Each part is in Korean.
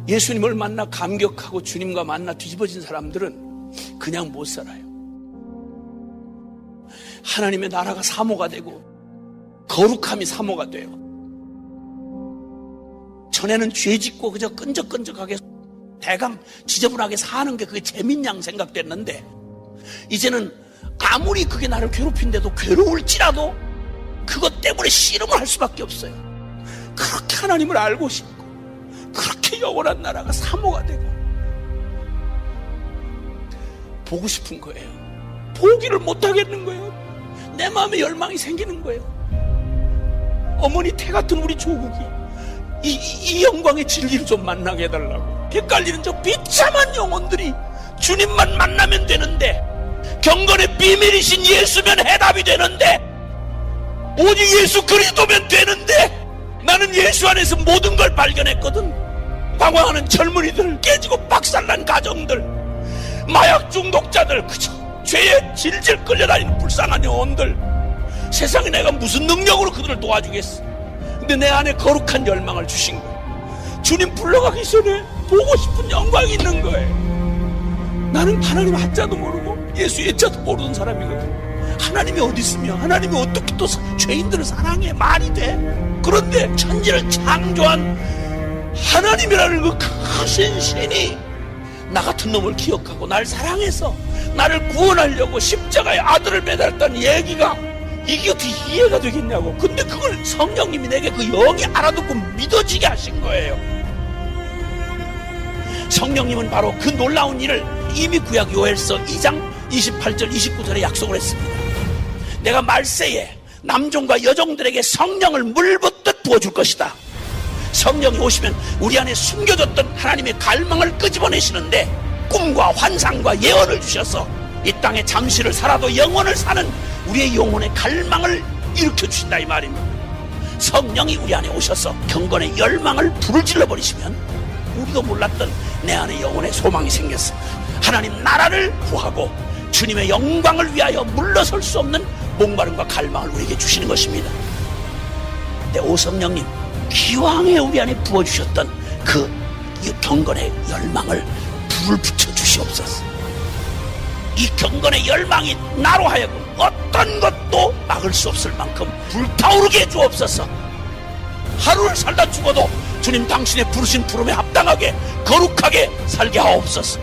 예수님을 만나 감격하고 주님과 만나 뒤집어진 사람들은 그냥 못 살아요. 하나님의 나라가 사모가 되고 거룩함이 사모가 돼요. 전에는 죄 짓고 그저 끈적끈적하게 대강 지저분하게 사는 게 그게 재밌냥 생각됐는데, 이제는 아무리 그게 나를 괴롭힌데도 괴로울지라도 그것 때문에 씨름을 할 수밖에 없어요. 그렇게 하나님을 알고 싶고 그렇게 영원한 나라가 사모가 되고 보고 싶은 거예요. 보기를 못하겠는 거예요. 내 마음에 열망이 생기는 거예요. 어머니 태 같은 우리 조국이 이 영광의 진리를 좀 만나게 해달라고. 헷갈리는 저 비참한 영혼들이 주님만 만나면 되는데, 경건의 비밀이신 예수면 해답이 되는데, 오직 예수 그리스도면 되는데, 나는 예수 안에서 모든 걸 발견했거든. 방황하는 젊은이들, 깨지고 박살난 가정들, 마약 중독자들, 그저 죄에 질질 끌려다니는 불쌍한 영혼들, 세상에 내가 무슨 능력으로 그들을 도와주겠어. 근데 내 안에 거룩한 열망을 주신 거예요. 주님 불러가기 전에 보고 싶은 영광이 있는 거예요. 나는 하나님 한자도 모르고 예수 예자도 모르는 사람이거든. 하나님이 어디 있으며 하나님이 어떻게 또 죄인들을 사랑해? 말이 돼? 그런데 천지를 창조한 하나님이라는 그 크신 신이 나 같은 놈을 기억하고 날 사랑해서 나를 구원하려고 십자가에 아들을 매달았다는 얘기가, 이게 어떻게 이해가 되겠냐고. 근데 그걸 성령님이 내게 그 영이 알아듣고 믿어지게 하신 거예요. 성령님은 바로 그 놀라운 일을 이미 구약 요엘서 2장 28절 29절에 약속을 했습니다. 내가 말세에 남종과 여종들에게 성령을 물붓듯 부어줄 것이다. 성령이 오시면 우리 안에 숨겨졌던 하나님의 갈망을 끄집어내시는데, 꿈과 환상과 예언을 주셔서 이 땅에 잠시를 살아도 영원을 사는 우리의 영혼의 갈망을 일으켜 주신다, 이 말입니다. 성령이 우리 안에 오셔서 경건의 열망을 불을 질러버리시면 우리도 몰랐던 내 안에 영혼의 소망이 생겼습니다. 하나님 나라를 구하고 주님의 영광을 위하여 물러설 수 없는 목마름과 갈망을 우리에게 주시는 것입니다. 근데 오 성령님, 기왕에 우리 안에 부어주셨던 그 경건의 열망을 불을 붙여 주시옵소서. 이 경건의 열망이 나로 하여금 어떤 것도 막을 수 없을 만큼 불타오르게 해주옵소서. 하루를 살다 죽어도 주님 당신의 부르신 부름에 합당하게 거룩하게 살게 하옵소서.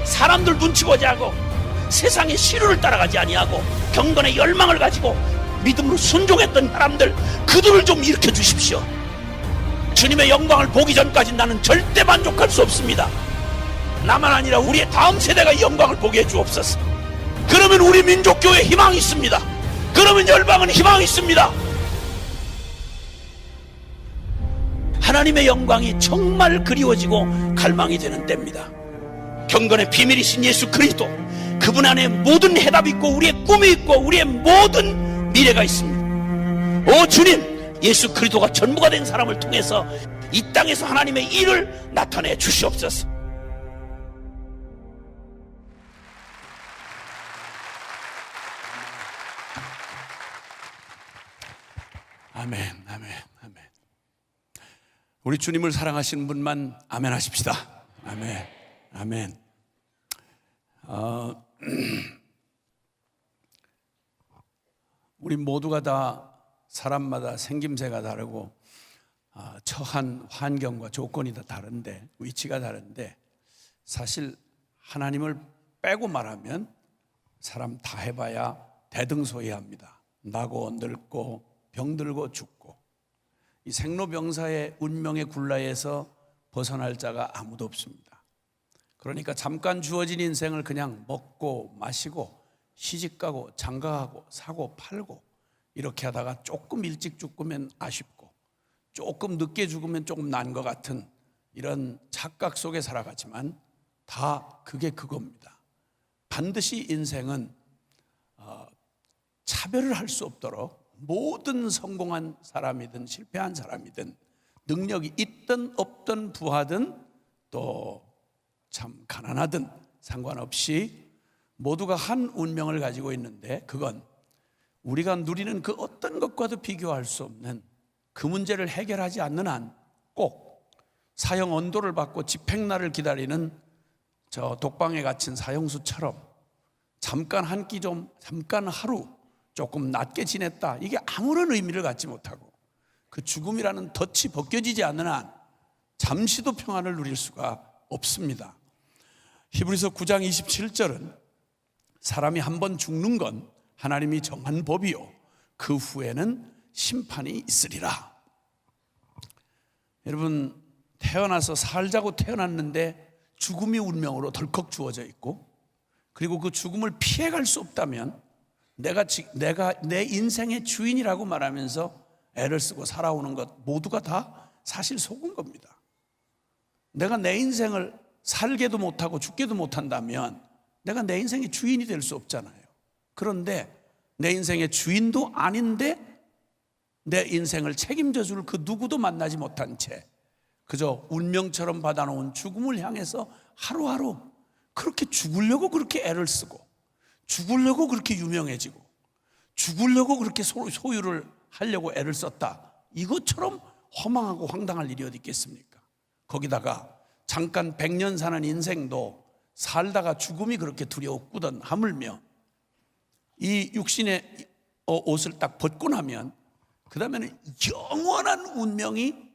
사람들 눈치 보지 않고 세상의 시류를 따라가지 아니하고 경건의 열망을 가지고 믿음으로 순종했던 사람들, 그들을 좀 일으켜 주십시오. 주님의 영광을 보기 전까지 나는 절대 만족할 수 없습니다. 나만 아니라 우리의 다음 세대가 이 영광을 보게 해주옵소서. 그러면 우리 민족교회에 희망이 있습니다. 그러면 열방은 희망이 있습니다. 하나님의 영광이 정말 그리워지고 갈망이 되는 때입니다. 경건의 비밀이신 예수 그리스도, 그분 안에 모든 해답이 있고 우리의 꿈이 있고 우리의 모든 미래가 있습니다. 오 주님, 예수 그리스도가 전부가 된 사람을 통해서 이 땅에서 하나님의 일을 나타내 주시옵소서. 아멘, 아멘, 아멘. 우리 주님을 사랑하시는 분만 아멘 하십시다. 아멘, 아멘. 우리 모두가 다 사람마다 생김새가 다르고 처한 환경과 조건이 다 다른데, 위치가 다른데, 사실 하나님을 빼고 말하면 사람 다 해봐야 대등소이합니다. 나고 늙고 병들고 죽고, 이 생로병사의 운명의 굴라에서 벗어날 자가 아무도 없습니다. 그러니까 잠깐 주어진 인생을 그냥 먹고 마시고 시집가고 장가가고 사고 팔고 이렇게 하다가 조금 일찍 죽으면 아쉽고 조금 늦게 죽으면 조금 난 것 같은 이런 착각 속에 살아가지만 다 그게 그겁니다. 반드시 인생은 차별을 할 수 없도록 모든 성공한 사람이든 실패한 사람이든 능력이 있든 없든 부하든 또 참 가난하든 상관없이 모두가 한 운명을 가지고 있는데, 그건 우리가 누리는 그 어떤 것과도 비교할 수 없는 그 문제를 해결하지 않는 한 꼭 사형 언도를 받고 집행날을 기다리는 저 독방에 갇힌 사형수처럼 잠깐 한 끼 잠깐 하루 조금 낮게 지냈다, 이게 아무런 의미를 갖지 못하고 그 죽음이라는 덫이 벗겨지지 않는 한 잠시도 평안을 누릴 수가 없습니다. 히브리서 9장 27절은 사람이 한 번 죽는 건 하나님이 정한 법이요 그 후에는 심판이 있으리라. 여러분, 태어나서 살자고 태어났는데 죽음이 운명으로 덜컥 주어져 있고, 그리고 그 죽음을 피해갈 수 없다면 내가 내 인생의 주인이라고 말하면서 애를 쓰고 살아오는 것 모두가 다 사실 속은 겁니다. 내가 내 인생을 살게도 못하고 죽게도 못한다면 내가 내 인생의 주인이 될 수 없잖아요. 그런데 내 인생의 주인도 아닌데 내 인생을 책임져 줄 그 누구도 만나지 못한 채 그저 운명처럼 받아놓은 죽음을 향해서 하루하루 그렇게 죽으려고 그렇게 애를 쓰고, 죽으려고 그렇게 유명해지고, 죽으려고 그렇게 소유를 하려고 애를 썼다, 이것처럼 허망하고 황당할 일이 어디 있겠습니까? 거기다가 잠깐 100년 사는 인생도 살다가 죽음이 그렇게 두려웠거든 하물며 이 육신의 옷을 딱 벗고 나면 그 다음에는 영원한 운명이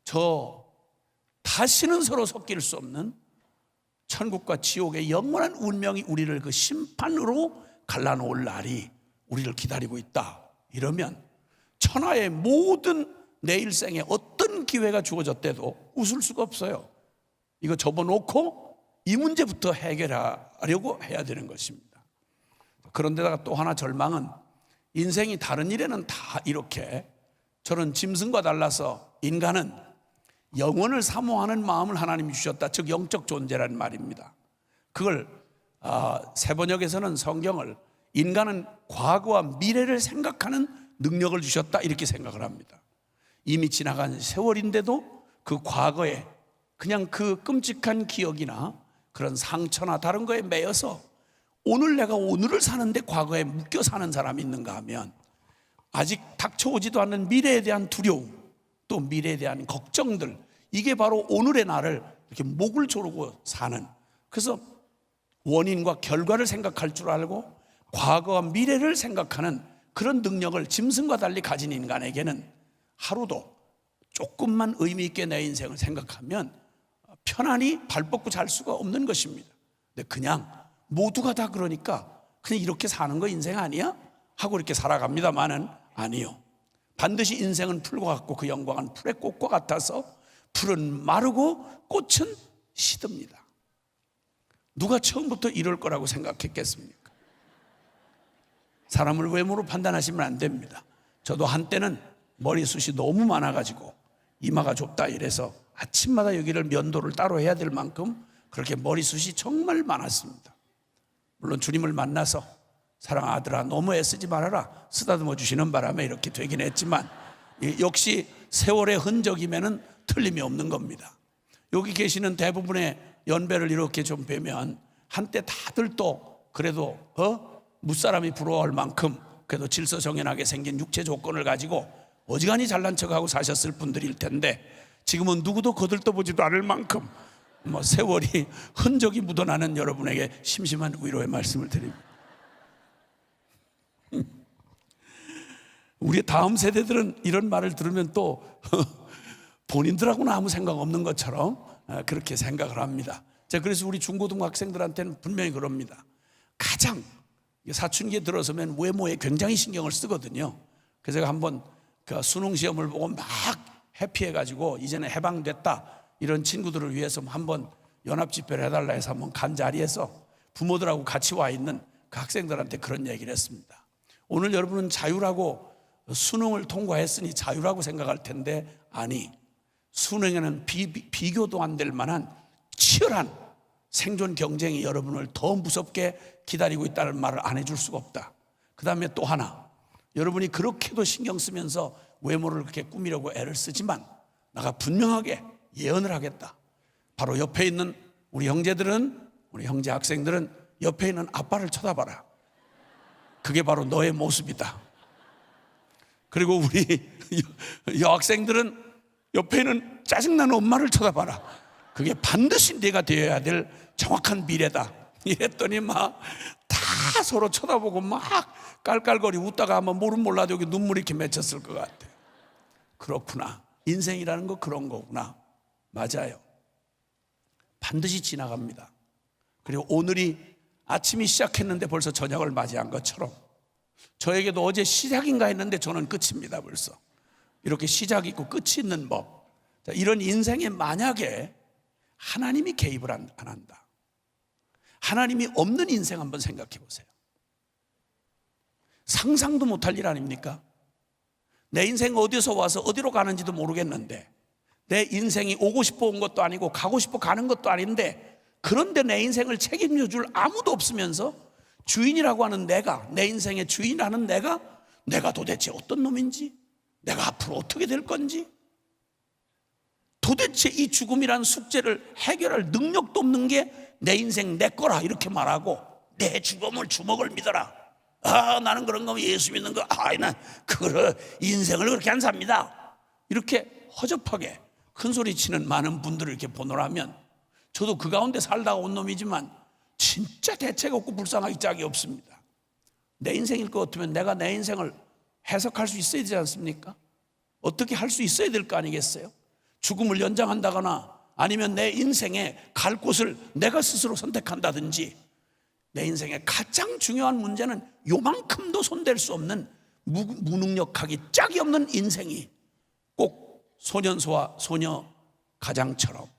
저 다시는 서로 섞일 수 없는 천국과 지옥의 영원한 운명이 우리를 그 심판으로 갈라놓을 날이 우리를 기다리고 있다. 이러면 천하의 모든 내 일생에 어떤 기회가 주어졌대도 웃을 수가 없어요. 이거 접어놓고 이 문제부터 해결하려고 해야 되는 것입니다. 그런데다가 또 하나 절망은 인생이 다른 일에는 다 이렇게 저런 짐승과 달라서 인간은 영원을 사모하는 마음을 하나님이 주셨다. 즉 영적 존재라는 말입니다. 그걸 세번역에서는 성경을 인간은 과거와 미래를 생각하는 능력을 주셨다 이렇게 생각을 합니다. 이미 지나간 세월인데도 그 과거에 그냥 그 끔찍한 기억이나 그런 상처나 다른 거에 매여서 오늘 내가 오늘을 사는데 과거에 묶여 사는 사람이 있는가 하면 아직 닥쳐오지도 않는 미래에 대한 두려움, 또 미래에 대한 걱정들, 이게 바로 오늘의 나를 이렇게 목을 조르고 사는, 그래서 원인과 결과를 생각할 줄 알고 과거와 미래를 생각하는 그런 능력을 짐승과 달리 가진 인간에게는 하루도 조금만 의미 있게 내 인생을 생각하면 편안히 발 뻗고 잘 수가 없는 것입니다. 근데 그냥 모두가 다 그러니까 그냥 이렇게 사는 거 인생 아니야? 하고 이렇게 살아갑니다만은 아니요. 반드시 인생은 풀과 같고 그 영광은 풀의 꽃과 같아서 풀은 마르고 꽃은 시듭니다. 누가 처음부터 이럴 거라고 생각했겠습니까? 사람을 외모로 판단하시면 안 됩니다. 저도 한때는 머리숱이 너무 많아가지고 이마가 좁다 이래서 아침마다 여기를 면도를 따로 해야 될 만큼 그렇게 머리숱이 정말 많았습니다. 물론 주님을 만나서 사랑 아들아 너무 애쓰지 말아라 쓰다듬어 주시는 바람에 이렇게 되긴 했지만 역시 세월의 흔적이면은 틀림이 없는 겁니다. 여기 계시는 대부분의 연배를 이렇게 좀 뵈면 한때 다들 또 그래도 무사람이 부러워할 만큼 그래도 질서정연하게 생긴 육체 조건을 가지고 어지간히 잘난 척하고 사셨을 분들일 텐데 지금은 누구도 거들떠보지도 않을 만큼 세월이 흔적이 묻어나는 여러분에게 심심한 위로의 말씀을 드립니다. 우리 다음 세대들은 이런 말을 들으면 또 본인들하고는 아무 생각 없는 것처럼 그렇게 생각을 합니다. 자, 그래서 우리 중고등학생들한테는 분명히 그럽니다. 가장 사춘기에 들어서면 외모에 굉장히 신경을 쓰거든요. 그래서 제가 한번 그 수능 시험을 보고 막 해피해가지고 이제는 해방됐다 이런 친구들을 위해서 한번 연합집회를 해달라 해서 한번 간 자리에서 부모들하고 같이 와 있는 그 학생들한테 그런 얘기를 했습니다. 오늘 여러분은 자유라고 수능을 통과했으니 자유라고 생각할 텐데 아니, 수능에는 비교도 안 될 만한 치열한 생존 경쟁이 여러분을 더 무섭게 기다리고 있다는 말을 안 해줄 수가 없다. 그 다음에 또 하나, 여러분이 그렇게도 신경 쓰면서 외모를 그렇게 꾸미려고 애를 쓰지만 내가 분명하게 예언을 하겠다. 바로 옆에 있는 우리 형제들은, 우리 형제 학생들은 옆에 있는 아빠를 쳐다봐라. 그게 바로 너의 모습이다. 그리고 우리 여학생들은 옆에 있는 짜증나는 엄마를 쳐다봐라. 그게 반드시 네가 되어야 될 정확한 미래다. 이랬더니 막 다 서로 쳐다보고 막 깔깔거리 웃다가 아마 모른 몰라도 여기 눈물이 이렇게 맺혔을 것 같아요. 그렇구나. 인생이라는 거 그런 거구나. 맞아요. 반드시 지나갑니다. 그리고 오늘이 아침이 시작했는데 벌써 저녁을 맞이한 것처럼 저에게도 어제 시작인가 했는데 저는 끝입니다. 벌써 이렇게 시작이 있고 끝이 있는 법. 자, 이런 인생에 만약에 하나님이 개입을 안 한다, 하나님이 없는 인생 한번 생각해 보세요. 상상도 못할 일 아닙니까? 내 인생 어디서 와서 어디로 가는지도 모르겠는데, 내 인생이 오고 싶어 온 것도 아니고 가고 싶어 가는 것도 아닌데, 그런데 내 인생을 책임져 줄 아무도 없으면서 주인이라고 하는 내가, 내 인생의 주인이라는 내가 도대체 어떤 놈인지, 내가 앞으로 어떻게 될 건지, 도대체 이 죽음이라는 숙제를 해결할 능력도 없는 게 내 인생 내 거라 이렇게 말하고, 내 죽음을 주먹을 믿어라. 나는 그런 거면 예수 믿는 거, 난 인생을 그렇게 안 삽니다. 이렇게 허접하게 큰 소리 치는 많은 분들을 이렇게 보노라면, 저도 그 가운데 살다가 온 놈이지만 진짜 대책 없고 불쌍하기 짝이 없습니다. 내 인생일 것 같으면 내가 내 인생을 해석할 수 있어야 되지 않습니까? 어떻게 할 수 있어야 될 거 아니겠어요? 죽음을 연장한다거나 아니면 내 인생에 갈 곳을 내가 스스로 선택한다든지, 내 인생의 가장 중요한 문제는 요만큼도 손댈 수 없는 무능력하기 짝이 없는 인생이 꼭 소년소와 소녀 가장처럼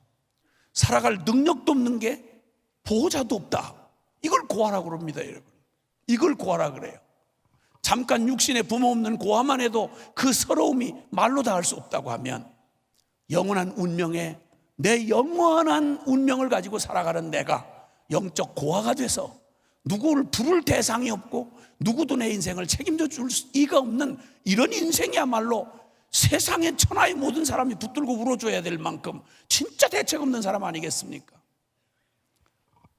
살아갈 능력도 없는 게 보호자도 없다. 이걸 고아라고 그럽니다, 여러분. 이걸 고아라 그래요. 잠깐 육신의 부모 없는 고아만 해도 그 서러움이 말로 다 할 수 없다고 하면, 영원한 운명에 내 영원한 운명을 가지고 살아가는 내가 영적 고아가 돼서 누구를 부를 대상이 없고 누구도 내 인생을 책임져 줄 이가 없는 이런 인생이야말로 세상의 천하의 모든 사람이 붙들고 울어줘야 될 만큼 진짜 대책 없는 사람 아니겠습니까?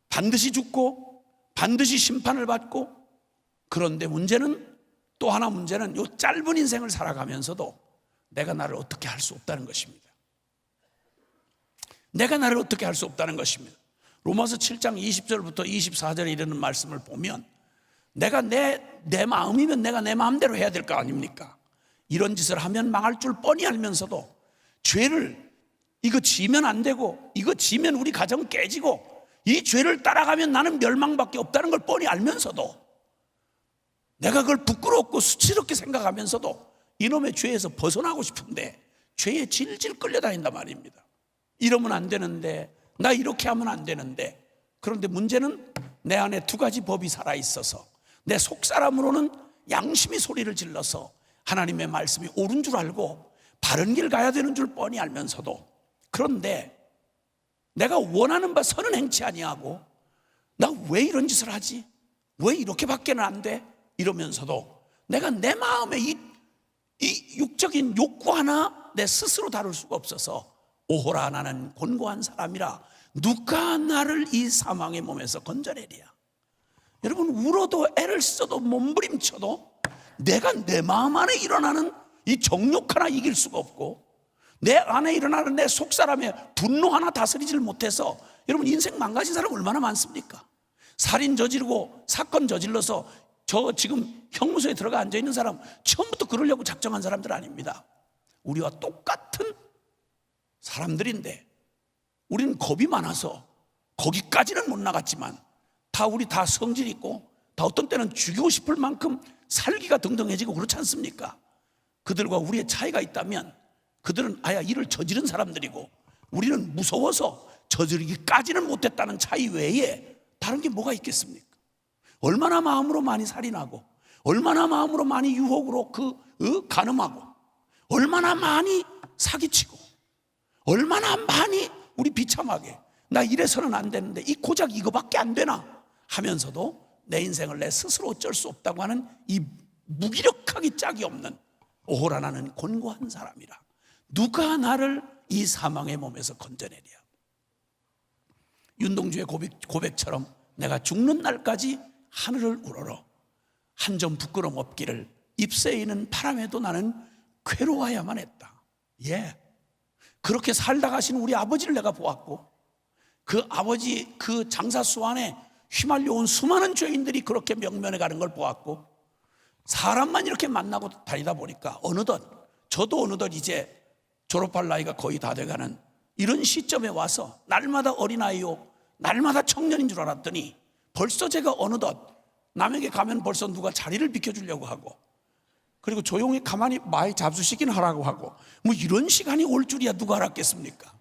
반드시 죽고 반드시 심판을 받고, 그런데 문제는, 또 하나 문제는 이 짧은 인생을 살아가면서도 내가 나를 어떻게 할 수 없다는 것입니다. 내가 나를 어떻게 할 수 없다는 것입니다. 로마서 7장 20절부터 24절에 이르는 말씀을 보면, 내가 내 마음이면 내가 내 마음대로 해야 될 거 아닙니까? 이런 짓을 하면 망할 줄 뻔히 알면서도, 죄를 이거 지면 안 되고, 이거 지면 우리 가정 깨지고, 이 죄를 따라가면 나는 멸망밖에 없다는 걸 뻔히 알면서도, 내가 그걸 부끄럽고 수치스럽게 생각하면서도 이놈의 죄에서 벗어나고 싶은데 죄에 질질 끌려다닌단 말입니다. 이러면 안 되는데, 나 이렇게 하면 안 되는데. 그런데 문제는 내 안에 두 가지 법이 살아있어서 내 속사람으로는 양심이 소리를 질러서 하나님의 말씀이 옳은 줄 알고 바른 길 가야 되는 줄 뻔히 알면서도, 그런데 내가 원하는 바 선은 행치 아니하고 나 왜 이런 짓을 하지? 왜 이렇게밖에는 안 돼? 이러면서도 내가 내 마음에 이 육적인 욕구 하나 내 스스로 다룰 수가 없어서, 오호라 나는 곤고한 사람이라 누가 나를 이 사망의 몸에서 건져내리야. 여러분, 울어도 애를 써도 몸부림쳐도 내가 내 마음 안에 일어나는 이 정욕 하나 이길 수가 없고, 내 안에 일어나는 내 속사람의 분노 하나 다스리질 못해서, 여러분, 인생 망가진 사람 얼마나 많습니까? 살인 저지르고 사건 저질러서 저 지금 형무소에 들어가 앉아있는 사람 처음부터 그러려고 작정한 사람들 아닙니다. 우리와 똑같은 사람들인데 우리는 겁이 많아서 거기까지는 못 나갔지만, 우리 다 성질 있고 다 어떤 때는 죽이고 싶을 만큼 살기가 등등해지고 그렇지 않습니까? 그들과 우리의 차이가 있다면, 그들은 아야 일을 저지른 사람들이고 우리는 무서워서 저지르기까지는 못했다는 차이 외에 다른 게 뭐가 있겠습니까? 얼마나 마음으로 많이 살인하고, 얼마나 마음으로 많이 유혹으로 간음하고, 얼마나 많이 사기치고, 얼마나 많이 우리 비참하게 나 이래서는 안 되는데 이 고작 이거밖에 안 되나 하면서도 내 인생을 내 스스로 어쩔 수 없다고 하는 이 무기력하기 짝이 없는, 오호라 나는 곤고한 사람이라 누가 나를 이 사망의 몸에서 건져내랴. 윤동주의 고백처럼 내가 죽는 날까지 하늘을 우러러 한 점 부끄럼 없기를, 잎새이는 바람에도 나는 괴로워야만 했다. 그렇게 살다 가신 우리 아버지를 내가 보았고, 그 아버지 그 장사수 안에 휘말려온 수많은 죄인들이 그렇게 명면해 가는 걸 보았고, 사람만 이렇게 만나고 다니다 보니까 저도 어느덧 이제 졸업할 나이가 거의 다 돼가는 이런 시점에 와서 날마다 어린아이요, 날마다 청년인 줄 알았더니 벌써 제가 어느덧 남에게 가면 벌써 누가 자리를 비켜주려고 하고, 그리고 조용히 가만히 많이 잡수시긴 하라고 하고, 뭐 이런 시간이 올 줄이야 누가 알았겠습니까?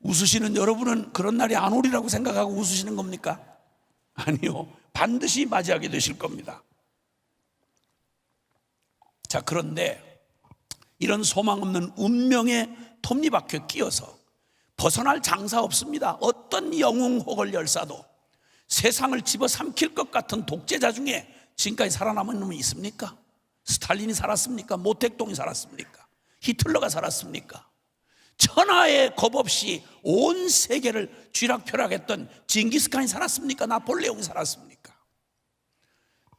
웃으시는 여러분은 그런 날이 안 오리라고 생각하고 웃으시는 겁니까? 아니요, 반드시 맞이하게 되실 겁니다. 자, 그런데 이런 소망 없는 운명의 톱니바퀴에 끼어서 벗어날 장사 없습니다. 어떤 영웅혹을 열사도 세상을 집어삼킬 것 같은 독재자 중에 지금까지 살아남은 놈이 있습니까? 스탈린이 살았습니까? 모택동이 살았습니까? 히틀러가 살았습니까? 천하의 겁 없이 온 세계를 쥐락펴락했던 징기스칸이 살았습니까? 나폴레옹이 살았습니까?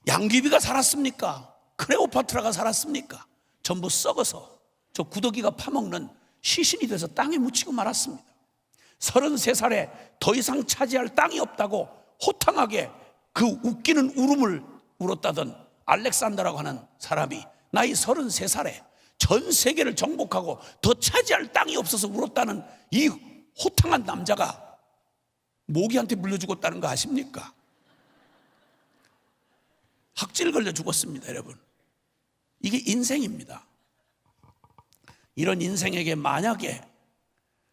양귀비가 살았습니까? 클레오파트라가 살았습니까? 전부 썩어서 저 구더기가 파먹는 시신이 돼서 땅에 묻히고 말았습니다. 33살에 더 이상 차지할 땅이 없다고 호탕하게 그 웃기는 울음을 울었다던 알렉산더라고 하는 사람이 나이 33살에 전 세계를 정복하고 더 차지할 땅이 없어서 울었다는 이 호탕한 남자가 모기한테 물려 죽었다는 거 아십니까? 학질 걸려 죽었습니다, 여러분. 이게 인생입니다. 이런 인생에게 만약에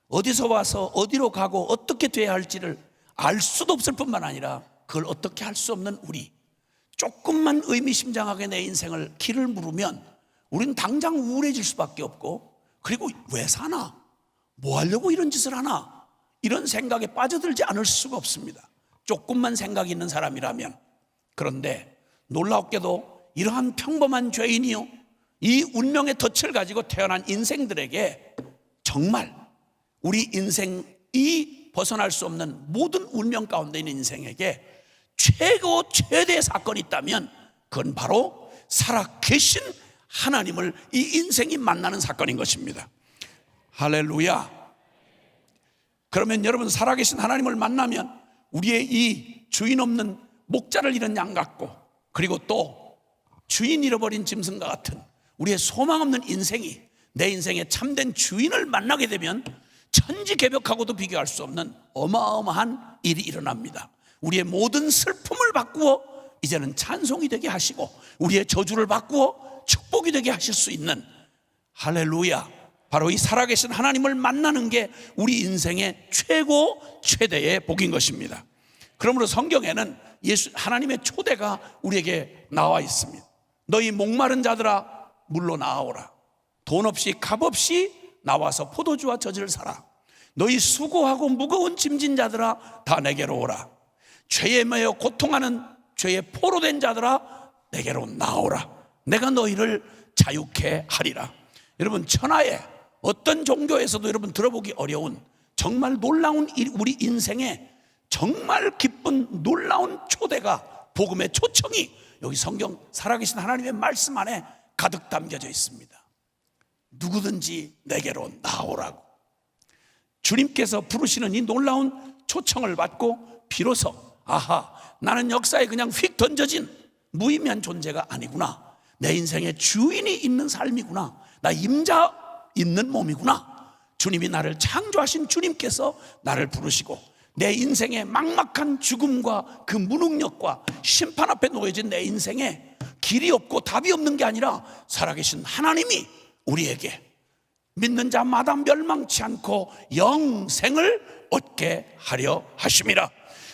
어디서 와서 어디로 가고 어떻게 돼야 할지를 알 수도 없을 뿐만 아니라 그걸 어떻게 할 수 없는 우리, 조금만 의미심장하게 내 인생을 길을 물으면 우리는 당장 우울해질 수밖에 없고, 그리고 왜 사나? 뭐 하려고 이런 짓을 하나? 이런 생각에 빠져들지 않을 수가 없습니다. 조금만 생각이 있는 사람이라면. 그런데 놀랍게도 이러한 평범한 죄인이요, 이 운명의 덫을 가지고 태어난 인생들에게 정말 우리 인생이 벗어날 수 없는 모든 운명 가운데 있는 인생에게 최대의 사건이 있다면 그건 바로 살아계신 하나님을 이 인생이 만나는 사건인 것입니다. 할렐루야. 그러면 여러분, 살아계신 하나님을 만나면 우리의 이 주인 없는 목자를 잃은 양 같고, 그리고 또 주인 잃어버린 짐승과 같은 우리의 소망 없는 인생이 내 인생의 참된 주인을 만나게 되면 천지개벽하고도 비교할 수 없는 어마어마한 일이 일어납니다. 우리의 모든 슬픔을 바꾸어 이제는 찬송이 되게 하시고, 우리의 저주를 바꾸어 축복이 되게 하실 수 있는, 할렐루야, 바로 이 살아계신 하나님을 만나는 게 우리 인생의 최대의 복인 것입니다. 그러므로 성경에는 하나님의 초대가 우리에게 나와 있습니다. 너희 목마른 자들아 물로 나아오라. 돈 없이 값 없이 나와서 포도주와 젖을 사라. 너희 수고하고 무거운 짐진 자들아 다 내게로 오라. 죄에 매여 고통하는 죄에 포로된 자들아 내게로 나오라. 내가 너희를 자유케 하리라. 여러분, 천하의 어떤 종교에서도 여러분 들어보기 어려운 정말 놀라운 우리 인생에 정말 기쁜 놀라운 초대가, 복음의 초청이 여기 성경 살아계신 하나님의 말씀 안에 가득 담겨져 있습니다. 누구든지 내게로 나오라고. 주님께서 부르시는 이 놀라운 초청을 받고 비로소 아하, 나는 역사에 그냥 휙 던져진 무의미한 존재가 아니구나. 내 인생에 주인이 있는 삶이구나. 나 임자 있는 몸이구나. 주님이 나를 창조하신 주님께서 나를 부르시고 내 인생의 막막한 죽음과 그 무능력과 심판 앞에 놓여진 내 인생에 길이 없고 답이 없는 게 아니라 살아계신 하나님이 우리에게 믿는 자마다 멸망치 않고 영생을 얻게 하려 하심이라.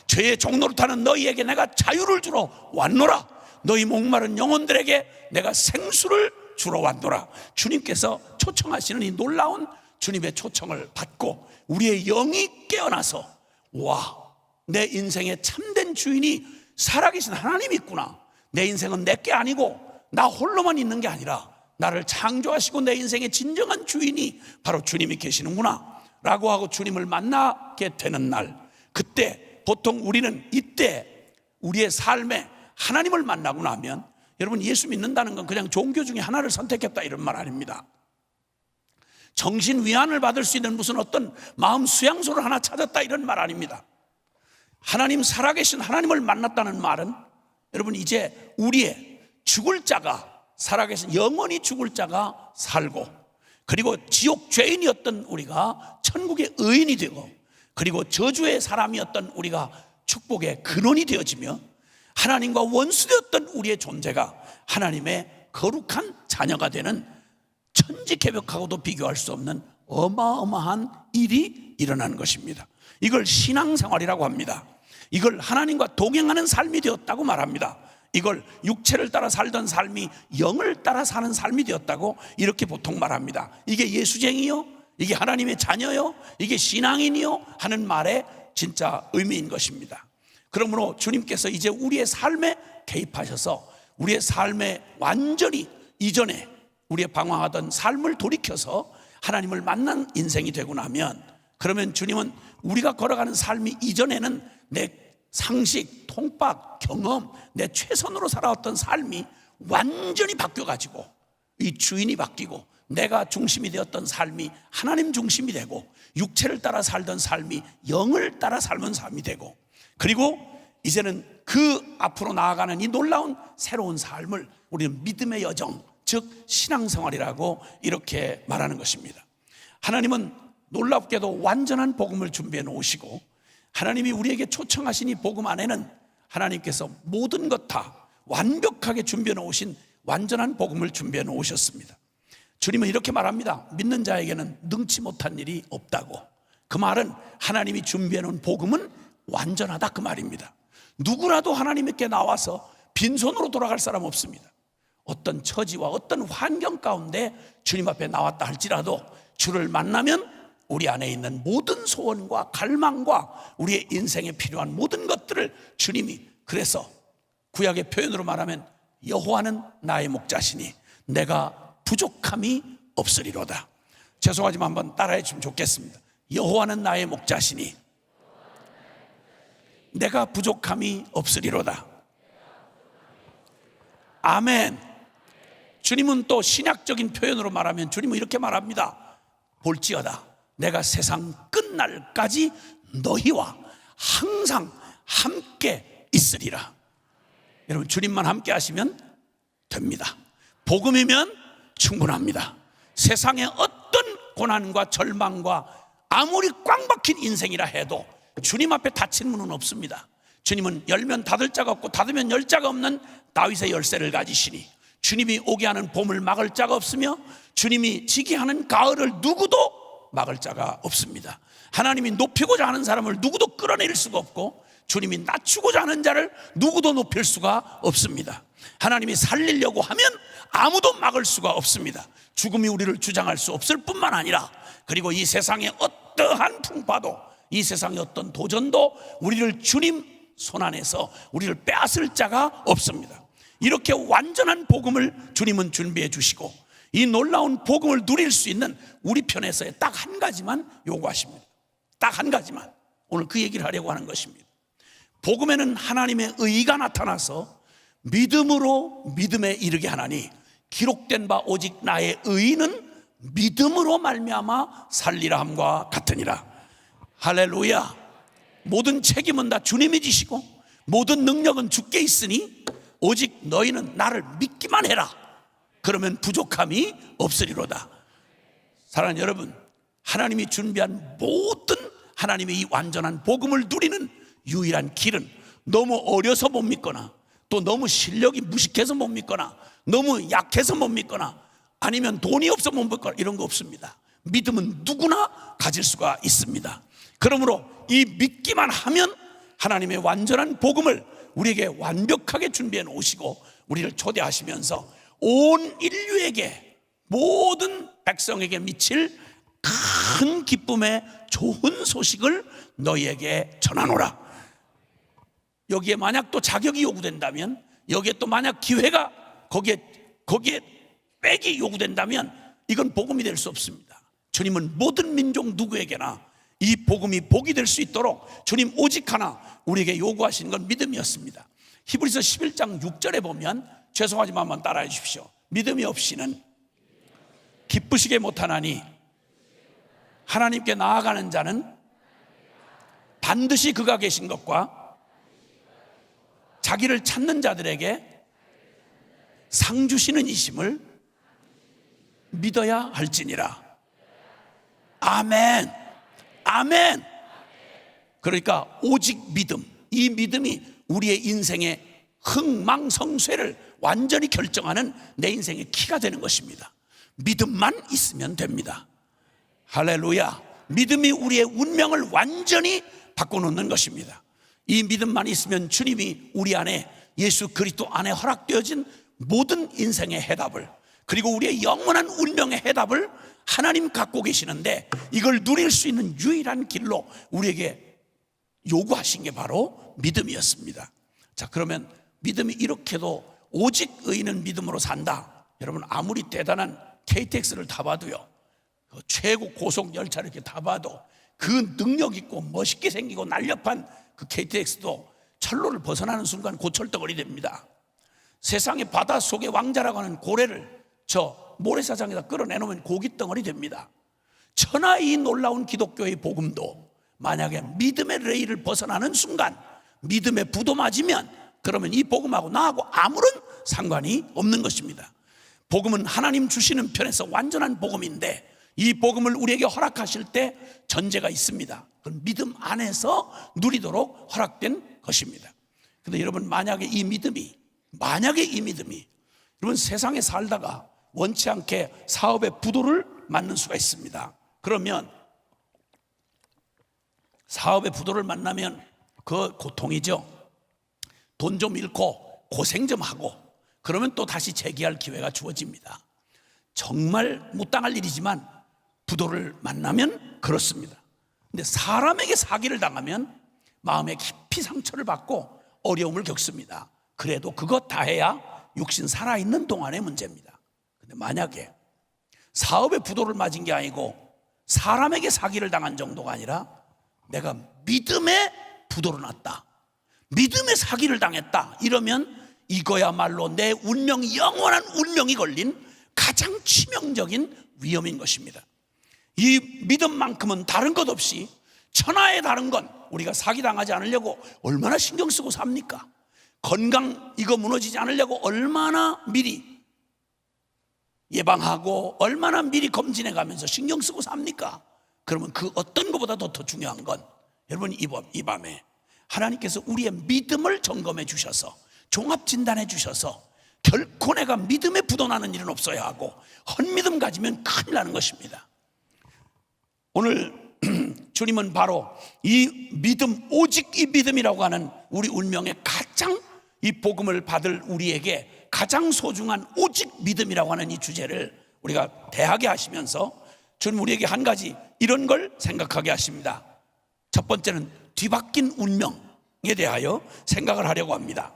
죄의 종노릇하는 너희에게 내가 자유를 주러 왔노라. 너희 목마른 영혼들에게 내가 생수를 주러 왔노라. 주님께서 초청하시는 이 놀라운 주님의 초청을 받고 우리의 영이 깨어나서, 와, 내 인생의 참된 주인이 살아계신 하나님이 있구나. 내 인생은 내게 아니고 나 홀로만 있는 게 아니라 나를 창조하시고 내 인생의 진정한 주인이 바로 주님이 계시는구나 라고 하고 주님을 만나게 되는 날, 그때 보통 우리는 이때 우리의 삶에 하나님을 만나고 나면 여러분, 예수 믿는다는 건 그냥 종교 중에 하나를 선택했다 이런 말 아닙니다. 정신 위안을 받을 수 있는 무슨 어떤 마음 수양소를 하나 찾았다 이런 말 아닙니다. 하나님, 살아계신 하나님을 만났다는 말은 여러분, 이제 우리의 죽을 자가, 살아계신 영원히 죽을 자가 살고, 그리고 지옥 죄인이었던 우리가 천국의 의인이 되고, 그리고 저주의 사람이었던 우리가 축복의 근원이 되어지며, 하나님과 원수되었던 우리의 존재가 하나님의 거룩한 자녀가 되는 천지개벽하고도 비교할 수 없는 어마어마한 일이 일어나는 것입니다. 이걸 신앙생활이라고 합니다. 이걸 하나님과 동행하는 삶이 되었다고 말합니다. 이걸 육체를 따라 살던 삶이 영을 따라 사는 삶이 되었다고 이렇게 보통 말합니다. 이게 예수쟁이요? 이게 하나님의 자녀요? 이게 신앙인이요? 하는 말의 진짜 의미인 것입니다. 그러므로 주님께서 이제 우리의 삶에 개입하셔서 우리의 삶에 완전히 이전에 우리의 방황하던 삶을 돌이켜서 하나님을 만난 인생이 되고 나면, 그러면 주님은 우리가 걸어가는 삶이 이전에는 내 상식, 통박, 경험, 내 최선으로 살아왔던 삶이 완전히 바뀌어가지고 이 주인이 바뀌고 내가 중심이 되었던 삶이 하나님 중심이 되고, 육체를 따라 살던 삶이 영을 따라 삶은 삶이 되고, 그리고 이제는 그 앞으로 나아가는 이 놀라운 새로운 삶을 우리는 믿음의 여정, 즉 신앙생활이라고 이렇게 말하는 것입니다. 하나님은 놀랍게도 완전한 복음을 준비해 놓으시고, 하나님이 우리에게 초청하신 이 복음 안에는 하나님께서 모든 것 다 완벽하게 준비해 놓으신 완전한 복음을 준비해 놓으셨습니다. 주님은 이렇게 말합니다. 믿는 자에게는 능치 못한 일이 없다고. 그 말은 하나님이 준비해 놓은 복음은 완전하다 그 말입니다. 누구라도 하나님께 나와서 빈손으로 돌아갈 사람 없습니다. 어떤 처지와 어떤 환경 가운데 주님 앞에 나왔다 할지라도 주를 만나면 우리 안에 있는 모든 소원과 갈망과 우리의 인생에 필요한 모든 것들을 주님이, 그래서 구약의 표현으로 말하면 여호와는 나의 목자시니 내가 부족함이 없으리로다. 죄송하지만 한번 따라해 주면 좋겠습니다. 여호와는 나의 목자시니 내가 부족함이 없으리로다. 아멘. 주님은 또 신약적인 표현으로 말하면 주님은 이렇게 말합니다. 볼지어다 내가 세상 끝날까지 너희와 항상 함께 있으리라. 여러분, 주님만 함께 하시면 됩니다. 복음이면 충분합니다. 세상의 어떤 고난과 절망과 아무리 꽉 막힌 인생이라 해도 주님 앞에 닫힌 문은 없습니다. 주님은 열면 닫을 자가 없고 닫으면 열 자가 없는 다윗의 열쇠를 가지시니, 주님이 오게 하는 봄을 막을 자가 없으며 주님이 지게 하는 가을을 누구도 막을 자가 없습니다. 하나님이 높이고자 하는 사람을 누구도 끌어내릴 수가 없고, 주님이 낮추고자 하는 자를 누구도 높일 수가 없습니다. 하나님이 살리려고 하면 아무도 막을 수가 없습니다. 죽음이 우리를 주장할 수 없을 뿐만 아니라, 그리고 이 세상의 어떠한 풍파도, 이 세상의 어떤 도전도 우리를 주님 손안에서 우리를 빼앗을 자가 없습니다. 이렇게 완전한 복음을 주님은 준비해 주시고, 이 놀라운 복음을 누릴 수 있는 우리 편에서의 딱 한 가지만 요구하십니다. 딱 한 가지만. 오늘 그 얘기를 하려고 하는 것입니다. 복음에는 하나님의 의가 나타나서 믿음으로 믿음에 이르게 하나니, 기록된 바 오직 나의 의는 믿음으로 말미암아 살리라 함과 같으니라. 할렐루야. 모든 책임은 다 주님이 지시고 모든 능력은 주께 있으니 오직 너희는 나를 믿기만 해라. 그러면 부족함이 없으리로다. 사랑하는 여러분, 하나님이 준비한 모든 하나님의 이 완전한 복음을 누리는 유일한 길은 너무 어려서 못 믿거나, 또 너무 실력이 무식해서 못 믿거나, 너무 약해서 못 믿거나, 아니면 돈이 없어 못 믿거나, 이런 거 없습니다. 믿음은 누구나 가질 수가 있습니다. 그러므로 이 믿기만 하면 하나님의 완전한 복음을 우리에게 완벽하게 준비해 놓으시고 우리를 초대하시면서 온 인류에게, 모든 백성에게 미칠 큰 기쁨의 좋은 소식을 너희에게 전하노라. 여기에 만약 또 자격이 요구된다면, 여기에 또 만약 기회가 거기에 빽이 요구된다면 이건 복음이 될 수 없습니다. 주님은 모든 민족 누구에게나 이 복음이 복이 될 수 있도록 주님 오직 하나 우리에게 요구하신 건 믿음이었습니다. 히브리서 11장 6절에 보면 죄송하지만 한번 따라해 주십시오. 믿음이 없이는 기쁘시게 못하나니 하나님께 나아가는 자는 반드시 그가 계신 것과 자기를 찾는 자들에게 상 주시는 이심을 믿어야 할지니라. 아멘. 아멘. 그러니까 오직 믿음, 이 믿음이 우리의 인생의 흥망성쇠를 완전히 결정하는 내 인생의 키가 되는 것입니다. 믿음만 있으면 됩니다. 할렐루야. 믿음이 우리의 운명을 완전히 바꿔놓는 것입니다. 이 믿음만 있으면 주님이 우리 안에, 예수 그리스도 안에 허락되어진 모든 인생의 해답을, 그리고 우리의 영원한 운명의 해답을 하나님 갖고 계시는데, 이걸 누릴 수 있는 유일한 길로 우리에게 요구하신 게 바로 믿음이었습니다. 자, 그러면 믿음이 이렇게도 오직 의인은 믿음으로 산다. 여러분, 아무리 대단한 KTX를 타봐도요, 최고 고속 열차를 이렇게 타봐도 그 능력 있고 멋있게 생기고 날렵한 그 KTX도 철로를 벗어나는 순간 고철덩어리 됩니다. 세상의 바닷속의 왕자라고 하는 고래를 저 모래사장에다 끌어내놓으면 고깃덩어리 됩니다. 천하 이 놀라운 기독교의 복음도 만약에 믿음의 레일을 벗어나는 순간, 믿음의 부도 맞으면, 그러면 이 복음하고 나하고 아무런 상관이 없는 것입니다. 복음은 하나님 주시는 편에서 완전한 복음인데, 이 복음을 우리에게 허락하실 때 전제가 있습니다. 그건 믿음 안에서 누리도록 허락된 것입니다. 그런데 여러분, 만약에 이 믿음이 여러분 세상에 살다가 원치 않게 사업의 부도를 맞는 수가 있습니다. 그러면 사업의 부도를 만나면 그 고통이죠. 돈 좀 잃고 고생 좀 하고, 그러면 또 다시 재기할 기회가 주어집니다. 정말 못 당할 일이지만 부도를 만나면 그렇습니다. 근데 사람에게 사기를 당하면 마음에 깊이 상처를 받고 어려움을 겪습니다. 그래도 그것 다 해야 육신 살아있는 동안의 문제입니다. 근데 만약에 사업의 부도를 맞은 게 아니고 사람에게 사기를 당한 정도가 아니라 내가 믿음의 부도로 났다, 믿음의 사기를 당했다, 이러면 이거야말로 내 운명, 영원한 운명이 걸린 가장 치명적인 위험인 것입니다. 이 믿음만큼은 다른 것 없이 천하의 다른 건 우리가 사기당하지 않으려고 얼마나 신경 쓰고 삽니까? 건강 이거 무너지지 않으려고 얼마나 미리 예방하고 얼마나 미리 검진해 가면서 신경 쓰고 삽니까? 그러면 그 어떤 것보다도 더 중요한 건, 여러분, 이 밤에 하나님께서 우리의 믿음을 점검해 주셔서 종합진단해 주셔서 결코 내가 믿음에 부도나는 일은 없어야 하고 헛믿음 가지면 큰일 나는 것입니다. 오늘 주님은 바로 이 믿음, 오직 이 믿음이라고 하는 우리 운명의 가장, 이 복음을 받을 우리에게 가장 소중한 오직 믿음이라고 하는 이 주제를 우리가 대하게 하시면서 주님 우리에게 한 가지 이런 걸 생각하게 하십니다. 첫 번째는 뒤바뀐 운명에 대하여 생각을 하려고 합니다.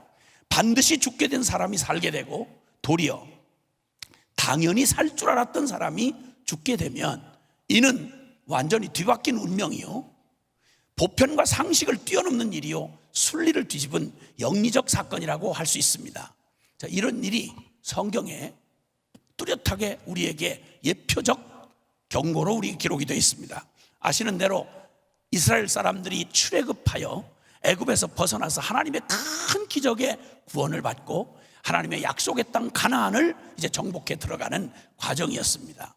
반드시 죽게 된 사람이 살게 되고, 도리어 당연히 살 줄 알았던 사람이 죽게 되면 이는 완전히 뒤바뀐 운명이요, 보편과 상식을 뛰어넘는 일이요, 순리를 뒤집은 영리적 사건이라고 할 수 있습니다. 자, 이런 일이 성경에 뚜렷하게 우리에게 예표적 경고로 우리 기록이 되어 있습니다. 아시는 대로 이스라엘 사람들이 출애굽하여 애굽에서 벗어나서 하나님의 큰 기적의 구원을 받고 하나님의 약속의 땅 가나안을 이제 정복해 들어가는 과정이었습니다.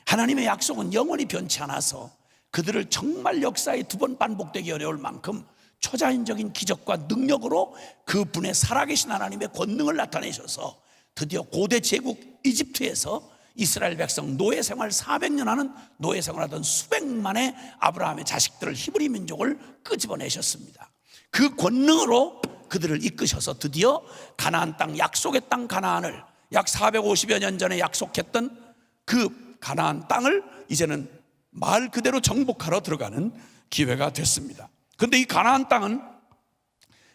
하나님의 약속은 영원히 변치 않아서 그들을 정말 역사에 두 번 반복되기 어려울 만큼 초자연적인 기적과 능력으로 그분의 살아계신 하나님의 권능을 나타내셔서 드디어 고대 제국 이집트에서 이스라엘 백성 노예 생활 400년 하는 노예 생활하던 수백만의 아브라함의 자식들을, 히브리 민족을 끄집어내셨습니다. 그 권능으로 그들을 이끄셔서 드디어 가나안 땅, 약속의 땅 가나안을 약 450여 년 전에 약속했던 그 가나안 땅을 이제는 말 그대로 정복하러 들어가는 기회가 됐습니다. 그런데 이 가나안 땅은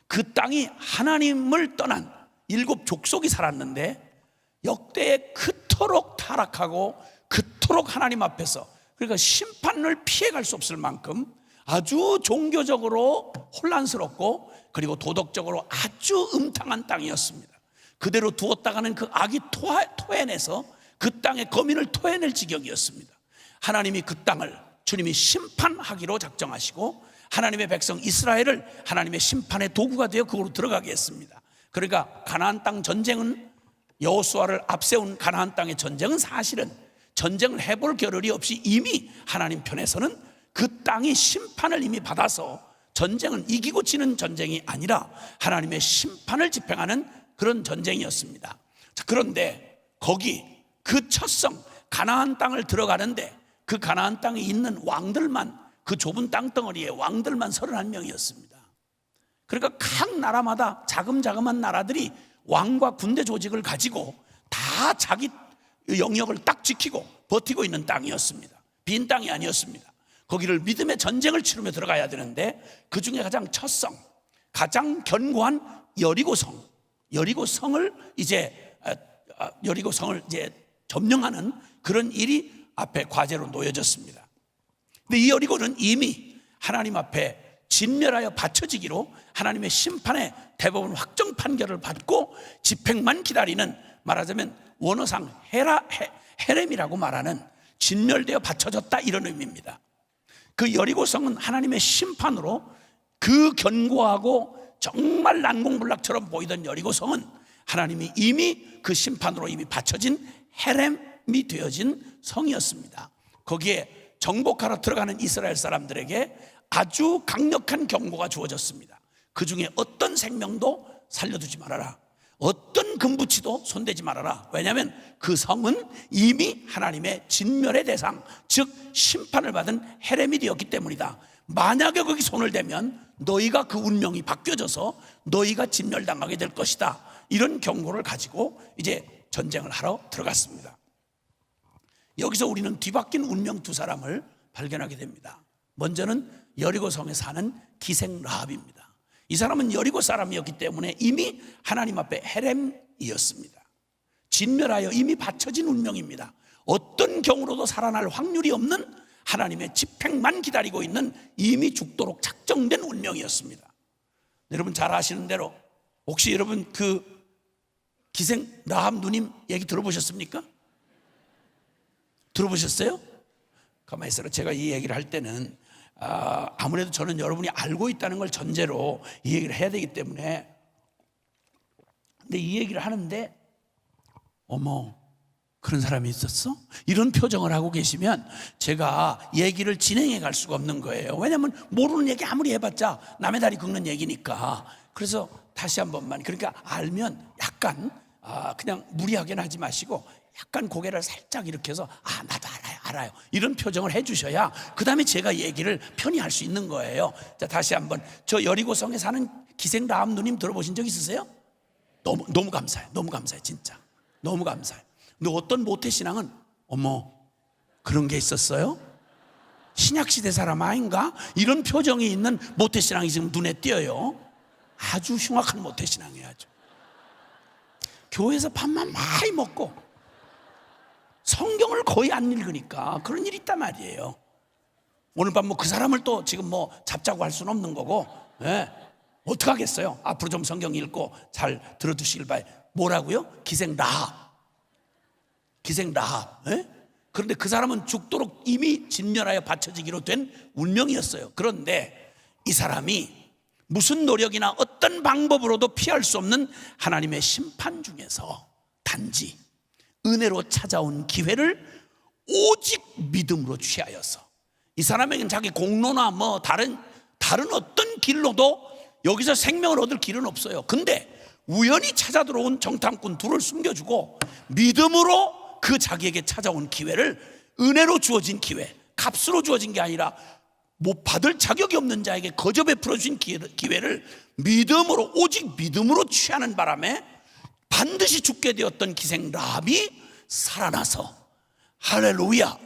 그 땅이 하나님을 떠난 7 족속이 살았는데 역대에 그토록 타락하고 그토록 하나님 앞에서, 그러니까 심판을 피해갈 수 없을 만큼 아주 종교적으로 혼란스럽고 그리고 도덕적으로 아주 음탕한 땅이었습니다. 그대로 두었다가는 그 악이 토해내서 그 땅의 거민을 토해낼 지경이었습니다. 하나님이 그 땅을 주님이 심판하기로 작정하시고 하나님의 백성 이스라엘을 하나님의 심판의 도구가 되어 그곳으로 들어가게 했습니다. 그러니까 가나안 땅 전쟁은, 여호수아를 앞세운 가나안 땅의 전쟁은 사실은 전쟁을 해볼 겨를이 없이 이미 하나님 편에서는 그 땅이 심판을 이미 받아서 전쟁은 이기고 지는 전쟁이 아니라 하나님의 심판을 집행하는 그런 전쟁이었습니다. 자, 그런데 거기 그 첫성 가나안 땅을 들어가는데 그 가나안 땅에 있는 왕들만, 그 좁은 땅덩어리에 왕들만 31명이었습니다. 그러니까 각 나라마다 자금자금한 나라들이 왕과 군대 조직을 가지고 다 자기 영역을 딱 지키고 버티고 있는 땅이었습니다. 빈 땅이 아니었습니다. 거기를 믿음의 전쟁을 치르며 들어가야 되는데 그 중에 가장 첫성, 가장 견고한 여리고성을 이제 점령하는 그런 일이 앞에 과제로 놓여졌습니다. 근데 이 여리고는 이미 하나님 앞에 진멸하여 바쳐지기로 하나님의 심판의 대법원 확정 판결을 받고 집행만 기다리는, 말하자면 원어상 헤렘이라고 말하는 진멸되어 바쳐졌다, 이런 의미입니다. 그 여리고성은 하나님의 심판으로, 그 견고하고 정말 난공불락처럼 보이던 여리고성은 하나님이 이미 그 심판으로 이미 바쳐진 헤렘이 되어진 성이었습니다. 거기에 정복하러 들어가는 이스라엘 사람들에게 아주 강력한 경고가 주어졌습니다. 그 중에 어떤 생명도 살려두지 말아라, 어떤 금부치도 손대지 말아라. 왜냐하면 그 성은 이미 하나님의 진멸의 대상, 즉 심판을 받은 헤렘이 되었기 때문이다. 만약에 거기 손을 대면 너희가 그 운명이 바뀌어져서 너희가 진멸당하게 될 것이다. 이런 경고를 가지고 이제 전쟁을 하러 들어갔습니다. 여기서 우리는 뒤바뀐 운명 두 사람을 발견하게 됩니다. 먼저는 여리고성에 사는 기생 라합입니다. 이 사람은 여리고 사람이었기 때문에 이미 하나님 앞에 헤렘이었습니다. 진멸하여 이미 바쳐진 운명입니다. 어떤 경우로도 살아날 확률이 없는 하나님의 집행만 기다리고 있는 이미 죽도록 작정된 운명이었습니다. 여러분 잘 아시는 대로, 혹시 여러분 그 기생 라합 누님 얘기 들어보셨습니까? 들어보셨어요? 가만히 있어라. 제가 이 얘기를 할 때는 아무래도 저는 여러분이 알고 있다는 걸 전제로 이 얘기를 해야 되기 때문에, 근데 이 얘기를 하는데 어머, 그런 사람이 있었어? 이런 표정을 하고 계시면 제가 얘기를 진행해 갈 수가 없는 거예요. 왜냐하면 모르는 얘기 아무리 해봤자 남의 다리 긁는 얘기니까. 그래서 다시 한 번만, 그러니까 알면 약간 그냥 무리하게는 하지 마시고 약간 고개를 살짝 이렇게 해서 나도 알아요 이런 표정을 해주셔야 그 다음에 제가 얘기를 편히 할 수 있는 거예요. 자, 다시 한번, 저 여리고성에 사는 기생 라합 누님 들어보신 적 있으세요? 너무 감사해요. 너무 감사해요. 진짜 너무 감사해요. 근데 어떤 모태신앙은 어머, 그런 게 있었어요? 신약시대 사람 아닌가? 이런 표정이 있는 모태신앙이 지금 눈에 띄어요. 아주 흉악한 모태신앙이에요. 아주. 교회에서 밥만 많이 먹고 성경을 거의 안 읽으니까 그런 일이 있단 말이에요. 오늘 밤 그 사람을 또 지금 잡자고 할 수는 없는 거고, 어떡하겠어요? 앞으로 좀 성경 읽고 잘 들어두시길 바래요. 뭐라고요? 기생 라합. 그런데 그 사람은 죽도록 이미 진멸하여 바쳐지기로 된 운명이었어요. 그런데 이 사람이 무슨 노력이나 어떤 방법으로도 피할 수 없는 하나님의 심판 중에서 단지 은혜로 찾아온 기회를 오직 믿음으로 취하여서, 이 사람에게는 자기 공로나 다른 어떤 길로도 여기서 생명을 얻을 길은 없어요. 근데 우연히 찾아 들어온 정탐꾼 둘을 숨겨주고 믿음으로 그 자기에게 찾아온 기회를, 은혜로 주어진 기회, 값으로 주어진 게 아니라 못 받을 자격이 없는 자에게 거저 베풀어 주신 기회를 믿음으로, 오직 믿음으로 취하는 바람에 반드시 죽게 되었던 기생 라합이 살아나서, 할렐루야,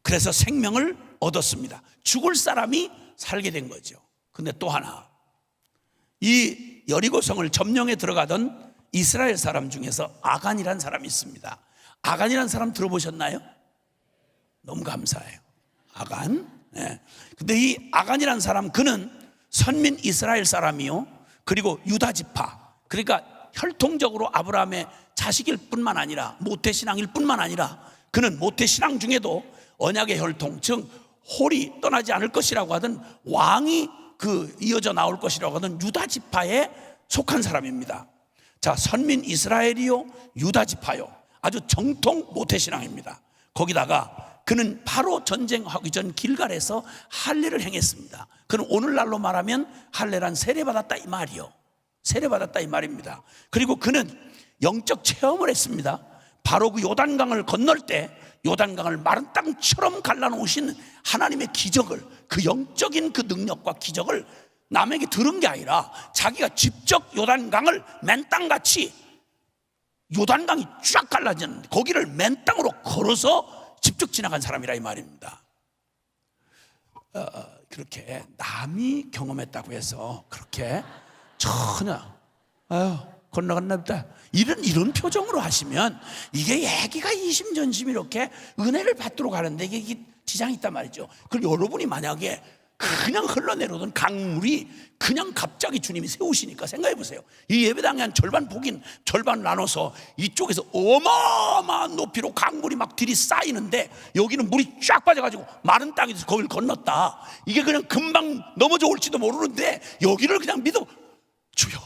그래서 생명을 얻었습니다. 죽을 사람이 살게 된 거죠. 근데 또 하나, 이 여리고성을 점령해 들어가던 이스라엘 사람 중에서 아간이라는 사람이 있습니다. 아간이라는 사람 들어보셨나요? 너무 감사해요. 아간. 근데 이 아간이라는 사람, 그는 선민 이스라엘 사람이요, 그리고 유다 지파, 그러니까 혈통적으로 아브라함의 자식일 뿐만 아니라 모태신앙일 뿐만 아니라 그는 모태신앙 중에도 언약의 혈통, 즉 홀이 떠나지 않을 것이라고 하던 왕이 이어져 나올 것이라고 하던 유다 지파에 속한 사람입니다. 자, 선민 이스라엘이요 유다 지파요, 아주 정통 모태신앙입니다. 거기다가 그는 바로 전쟁하기 전 길갈에서 할례를 행했습니다. 그는 오늘날로 말하면 할례란 세례받았다 이 말이요, 세례받았다 이 말입니다. 그리고 그는 영적 체험을 했습니다. 바로 그 요단강을 건널 때 요단강을 마른 땅처럼 갈라놓으신 하나님의 기적을, 그 영적인 그 능력과 기적을 남에게 들은 게 아니라 자기가 직접 요단강을 맨 땅같이, 요단강이 쫙 갈라진 거기를 맨 땅으로 걸어서 직접 지나간 사람이라 이 말입니다. 그렇게 남이 경험했다고 해서 그렇게 전혀 건너갔나 보다 이런 표정으로 하시면 이게 얘기가 이심전심 이렇게 은혜를 받도록 하는데 이게 지장이 있단 말이죠. 그리고 여러분이 만약에 그냥 흘러내려오던 강물이 그냥 갑자기 주님이 세우시니까 생각해 보세요. 이 예배당에 한 절반 복인 절반 나눠서 이쪽에서 어마어마한 높이로 강물이 막 들이 쌓이는데 여기는 물이 쫙 빠져가지고 마른 땅에서 거기를 건넜다. 이게 그냥 금방 넘어져 올지도 모르는데 여기를 그냥 믿어 주여,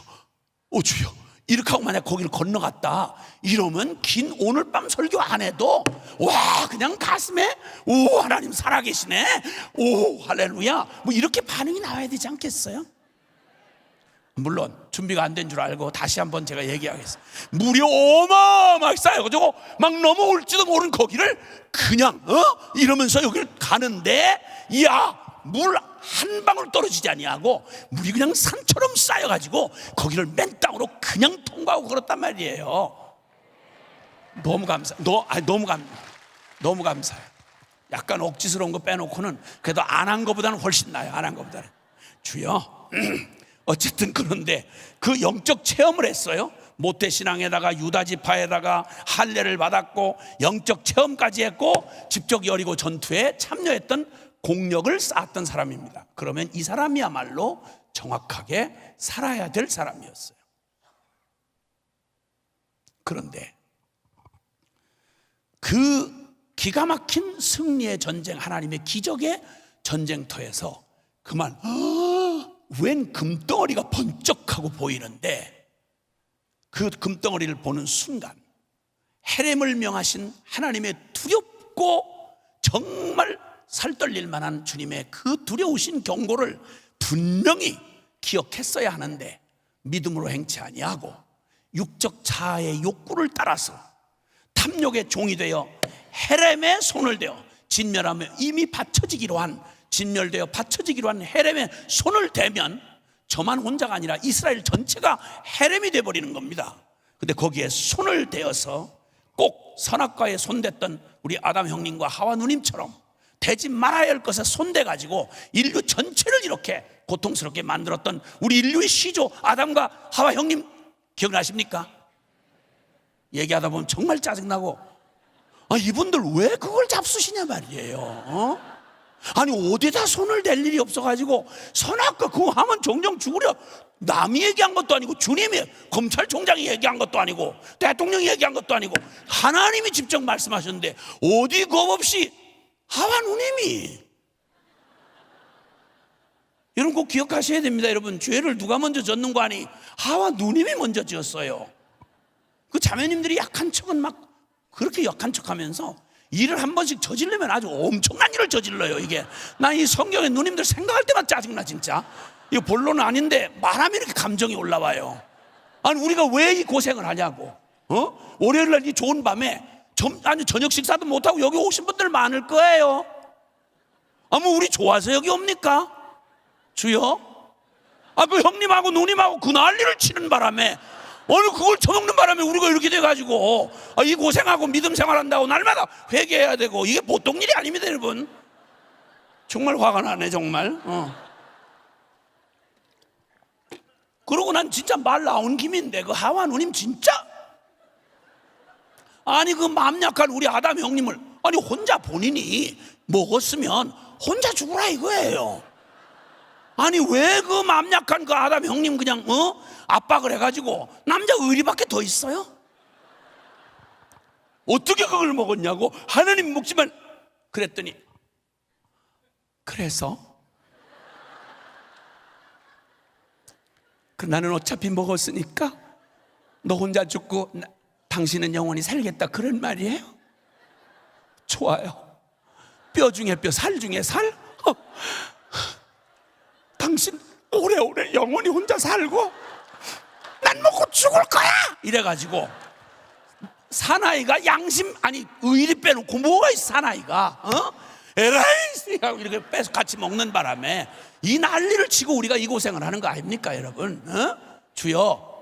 오 주여 이렇게 하고 만약 거기를 건너갔다 이러면 긴 오늘 밤 설교 안 해도 와 그냥 가슴에 오 하나님 살아계시네, 오 할렐루야, 뭐 이렇게 반응이 나와야 되지 않겠어요? 물론 준비가 안 된 줄 알고 다시 한번 제가 얘기하겠습니다. 물이 어마어마하게 쌓여가지고 막 넘어올지도 모르는 거기를 그냥 이러면서 여기를 가는데 이야 물 한 방울 떨어지지 아니하고 물이 그냥 산처럼 쌓여가지고 거기를 맨 땅으로 그냥 통과하고 걸었단 말이에요. 너무 감사해요. 약간 억지스러운 거 빼놓고는 그래도 안 한 거보다는 훨씬 나아요. 안 한 거보다는. 주여 어쨌든 그런데 그 영적 체험을 했어요. 모태신앙에다가 유다지파에다가 할례를 받았고 영적 체험까지 했고 직접 여리고 전투에 참여했던 공력을 쌓았던 사람입니다. 그러면 이 사람이야말로 정확하게 살아야 될 사람이었어요. 그런데 그 기가 막힌 승리의 전쟁, 하나님의 기적의 전쟁터에서 그만 웬 금덩어리가 번쩍하고 보이는데 그 금덩어리를 보는 순간 헤렘을 명하신 하나님의 두렵고 정말 살떨릴 만한 주님의 그 두려우신 경고를 분명히 기억했어야 하는데 믿음으로 행치 아니하고 육적 자아의 욕구를 따라서 탐욕의 종이 되어 헤렘의 손을 대어 진멸하며 이미 받쳐지기로 한 진멸되어 받쳐지기로 한 헤렘의 손을 대면 저만 혼자가 아니라 이스라엘 전체가 헤렘이 되어버리는 겁니다. 근데 거기에 손을 대어서 꼭 선악과에 손댔던 우리 아담 형님과 하와 누님처럼 되지 말아야 할 것에 손대가지고 인류 전체를 이렇게 고통스럽게 만들었던 우리 인류의 시조 아담과 하와 형님 기억나십니까? 얘기하다 보면 정말 짜증나고 이분들 왜 그걸 잡수시냐 말이에요. 아니 어디다 손을 댈 일이 없어가지고 선악과 그거 하면 종종 죽으려. 남이 얘기한 것도 아니고 주님이 검찰총장이 얘기한 것도 아니고 대통령이 얘기한 것도 아니고 하나님이 직접 말씀하셨는데 어디 겁 없이 하와 누님이. 여러분 꼭 기억하셔야 됩니다. 여러분 죄를 누가 먼저 졌는 거 아니 하와 누님이 먼저 지었어요. 그 자매님들이 약한 척은 막 그렇게 약한 척하면서 일을 한 번씩 저지르면 아주 엄청난 일을 저질러요. 이게 나 이 성경에 누님들 생각할 때만 짜증나 진짜. 이거 본론은 아닌데 말하면 이렇게 감정이 올라와요. 아니 우리가 왜 이 고생을 하냐고. 월요일날 이 좋은 밤에 아니 저녁 식사도 못하고 여기 오신 분들 많을 거예요. 뭐 우리 좋아서 여기 옵니까? 주여? 그 형님하고 누님하고 그 난리를 치는 바람에 오늘 그걸 처먹는 바람에 우리가 이렇게 돼가지고 이 고생하고 믿음 생활한다고 날마다 회개해야 되고 이게 보통 일이 아닙니다 여러분. 정말 화가 나네 정말. 그러고 난 진짜 말 나온 김인데 그 하와 누님 진짜 아니 그 마음 약한 우리 아담 형님을 아니 혼자 본인이 먹었으면 혼자 죽으라 이거예요. 아니 왜 그 맘 약한 그 아담 형님 그냥 압박을 해가지고 남자 의리밖에 더 있어요? 어떻게 그걸 먹었냐고. 하나님 먹지만. 그랬더니 그래서 나는 어차피 먹었으니까 너 혼자 죽고 당신은 영원히 살겠다, 그런 말이에요? 좋아요. 뼈 중에 뼈, 살 중에 살? 당신 오래오래 영원히 혼자 살고 난 먹고 죽을 거야! 이래가지고 사나이가 양심, 아니 의리 빼놓고 뭐가 있어 사나이가. 에라이 하고 이렇게 빼서 같이 먹는 바람에 이 난리를 치고 우리가 이 고생을 하는 거 아닙니까 여러분? 주여.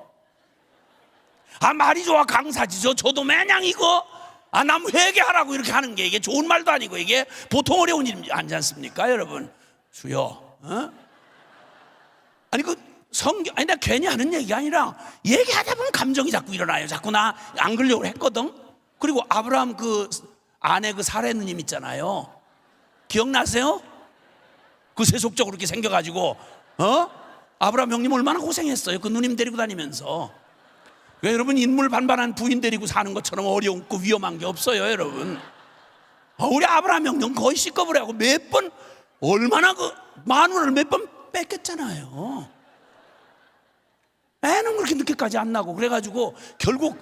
말이 좋아 강사지죠. 저도 매냥 이거 남 회개하라고 이렇게 하는 게 이게 좋은 말도 아니고 이게 보통 어려운 일이 아니지 않습니까 여러분? 주여. 아니 그 성경, 아니 나 괜히 하는 얘기가 아니라 얘기하다 보면 감정이 자꾸 일어나요. 자꾸 나 안 그러려고 했거든. 그리고 아브라함 그 아내 그 사레 누님 있잖아요. 기억나세요? 그 세속적으로 이렇게 생겨가지고 아브라함 형님 얼마나 고생했어요. 그 누님 데리고 다니면서. 왜 여러분 인물 반반한 부인 데리고 사는 것처럼 어려운고 위험한 게 없어요 여러분. 우리 아브라함 형님 거의 시겁을 하고 몇 번 얼마나 그 마누라를 몇 번 뺏겼잖아요. 애는 그렇게 늦게까지 안 나고 그래가지고 결국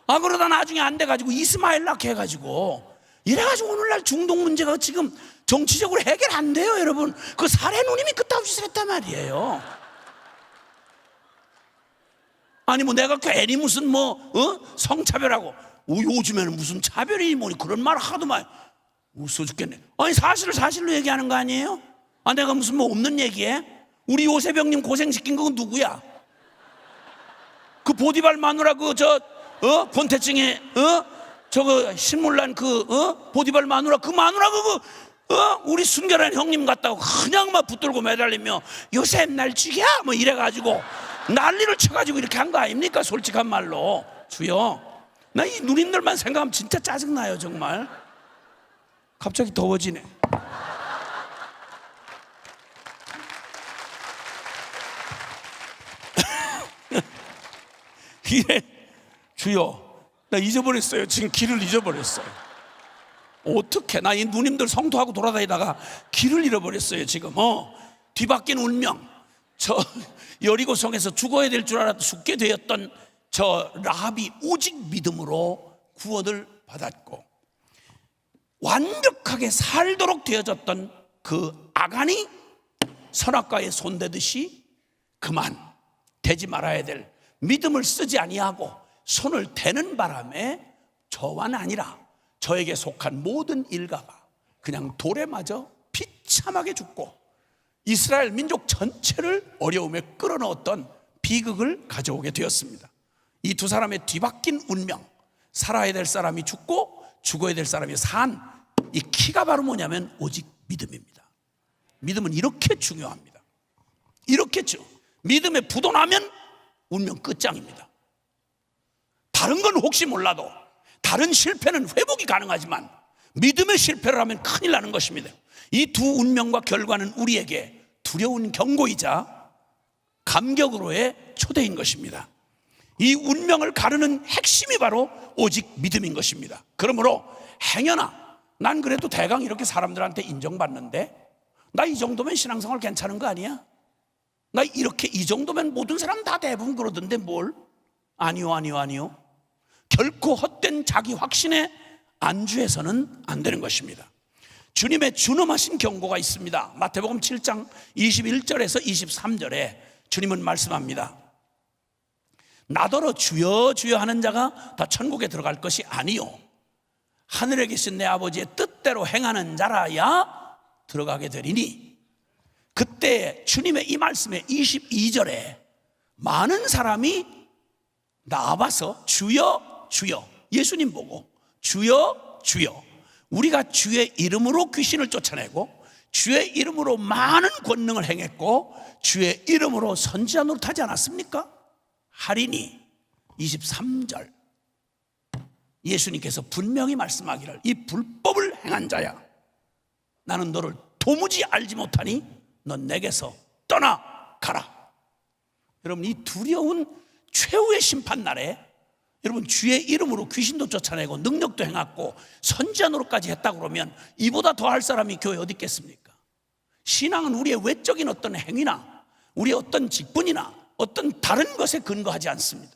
그러다 나중에 안 돼가지고 이스마엘 낳게 해가지고 이래가지고 오늘날 중동 문제가 지금 정치적으로 해결 안 돼요 여러분. 그 사례 누님이 그따위 짓을 했단 말이에요. 아니 뭐 내가 괜히 무슨 성차별하고 요즘에는 무슨 차별이 뭐니 그런 말 하도 많이 웃어 죽겠네. 아니 사실을 사실로 얘기하는 거 아니에요? 내가 무슨 없는 얘기해? 우리 요셉 형님 고생시킨 건 누구야? 그 보디발 마누라 권태증에 저거 신물난 보디발 마누라, 그 마누라 우리 순결한 형님 같다고 그냥 막 붙들고 매달리며 요셉 날 죽여 뭐 이래가지고 난리를 쳐가지고 이렇게 한 거 아닙니까? 솔직한 말로. 주여, 나 이 누님들만 생각하면 진짜 짜증나요 정말. 갑자기 더워지네. 주여, 나 잊어버렸어요. 지금 길을 잊어버렸어요. 어떻게 나 이 누님들 성토하고 돌아다니다가 길을 잃어버렸어요 지금. 뒤바뀐 운명. 저 여리고성에서 죽어야 될 줄 알았다 죽게 되었던 저 라합이 오직 믿음으로 구원을 받았고 완벽하게 살도록 되어졌던 그 아간이 선악과에 손대듯이 그만 되지 말아야 될 믿음을 쓰지 아니하고 손을 대는 바람에 저만 아니라 저에게 속한 모든 일가가 그냥 돌에 맞아 비참하게 죽고 이스라엘 민족 전체를 어려움에 끌어넣었던 비극을 가져오게 되었습니다. 이 두 사람의 뒤바뀐 운명, 살아야 될 사람이 죽고 죽어야 될 사람이 산, 이 키가 바로 뭐냐면 오직 믿음입니다. 믿음은 이렇게 중요합니다. 이렇게 믿음에 부도나면 운명 끝장입니다. 다른 건 혹시 몰라도 다른 실패는 회복이 가능하지만 믿음의 실패를 하면 큰일 나는 것입니다. 이 두 운명과 결과는 우리에게 두려운 경고이자 감격으로의 초대인 것입니다. 이 운명을 가르는 핵심이 바로 오직 믿음인 것입니다. 그러므로 행여나 난 그래도 대강 이렇게 사람들한테 인정받는데 나 이 정도면 신앙생활 괜찮은 거 아니야? 나 이렇게 이 정도면 모든 사람 다 대부분 그러던데 뭘? 아니요. 결코 헛된 자기 확신에 안주해서는 안 되는 것입니다. 주님의 준엄하신 경고가 있습니다. 마태복음 7장 21절에서 23절에 주님은 말씀합니다. 나더러 주여 주여 하는 자가 다 천국에 들어갈 것이 아니요 하늘에 계신 내 아버지의 뜻대로 행하는 자라야 들어가게 되리니. 그때 주님의 이 말씀에 22절에 많은 사람이 나와서 주여 주여, 예수님 보고 주여 주여, 우리가 주의 이름으로 귀신을 쫓아내고 주의 이름으로 많은 권능을 행했고 주의 이름으로 선지자 노릇하지 않았습니까? 하리니. 23절 예수님께서 분명히 말씀하기를 이 불법을 행한 자야, 나는 너를 도무지 알지 못하니 넌 내게서 떠나가라. 여러분, 이 두려운 최후의 심판날에 여러분 주의 이름으로 귀신도 쫓아내고 능력도 행하고 선지자노릇까지 했다 그러면 이보다 더할 사람이 교회 어디 있겠습니까? 신앙은 우리의 외적인 어떤 행위나 우리의 어떤 직분이나 어떤 다른 것에 근거하지 않습니다.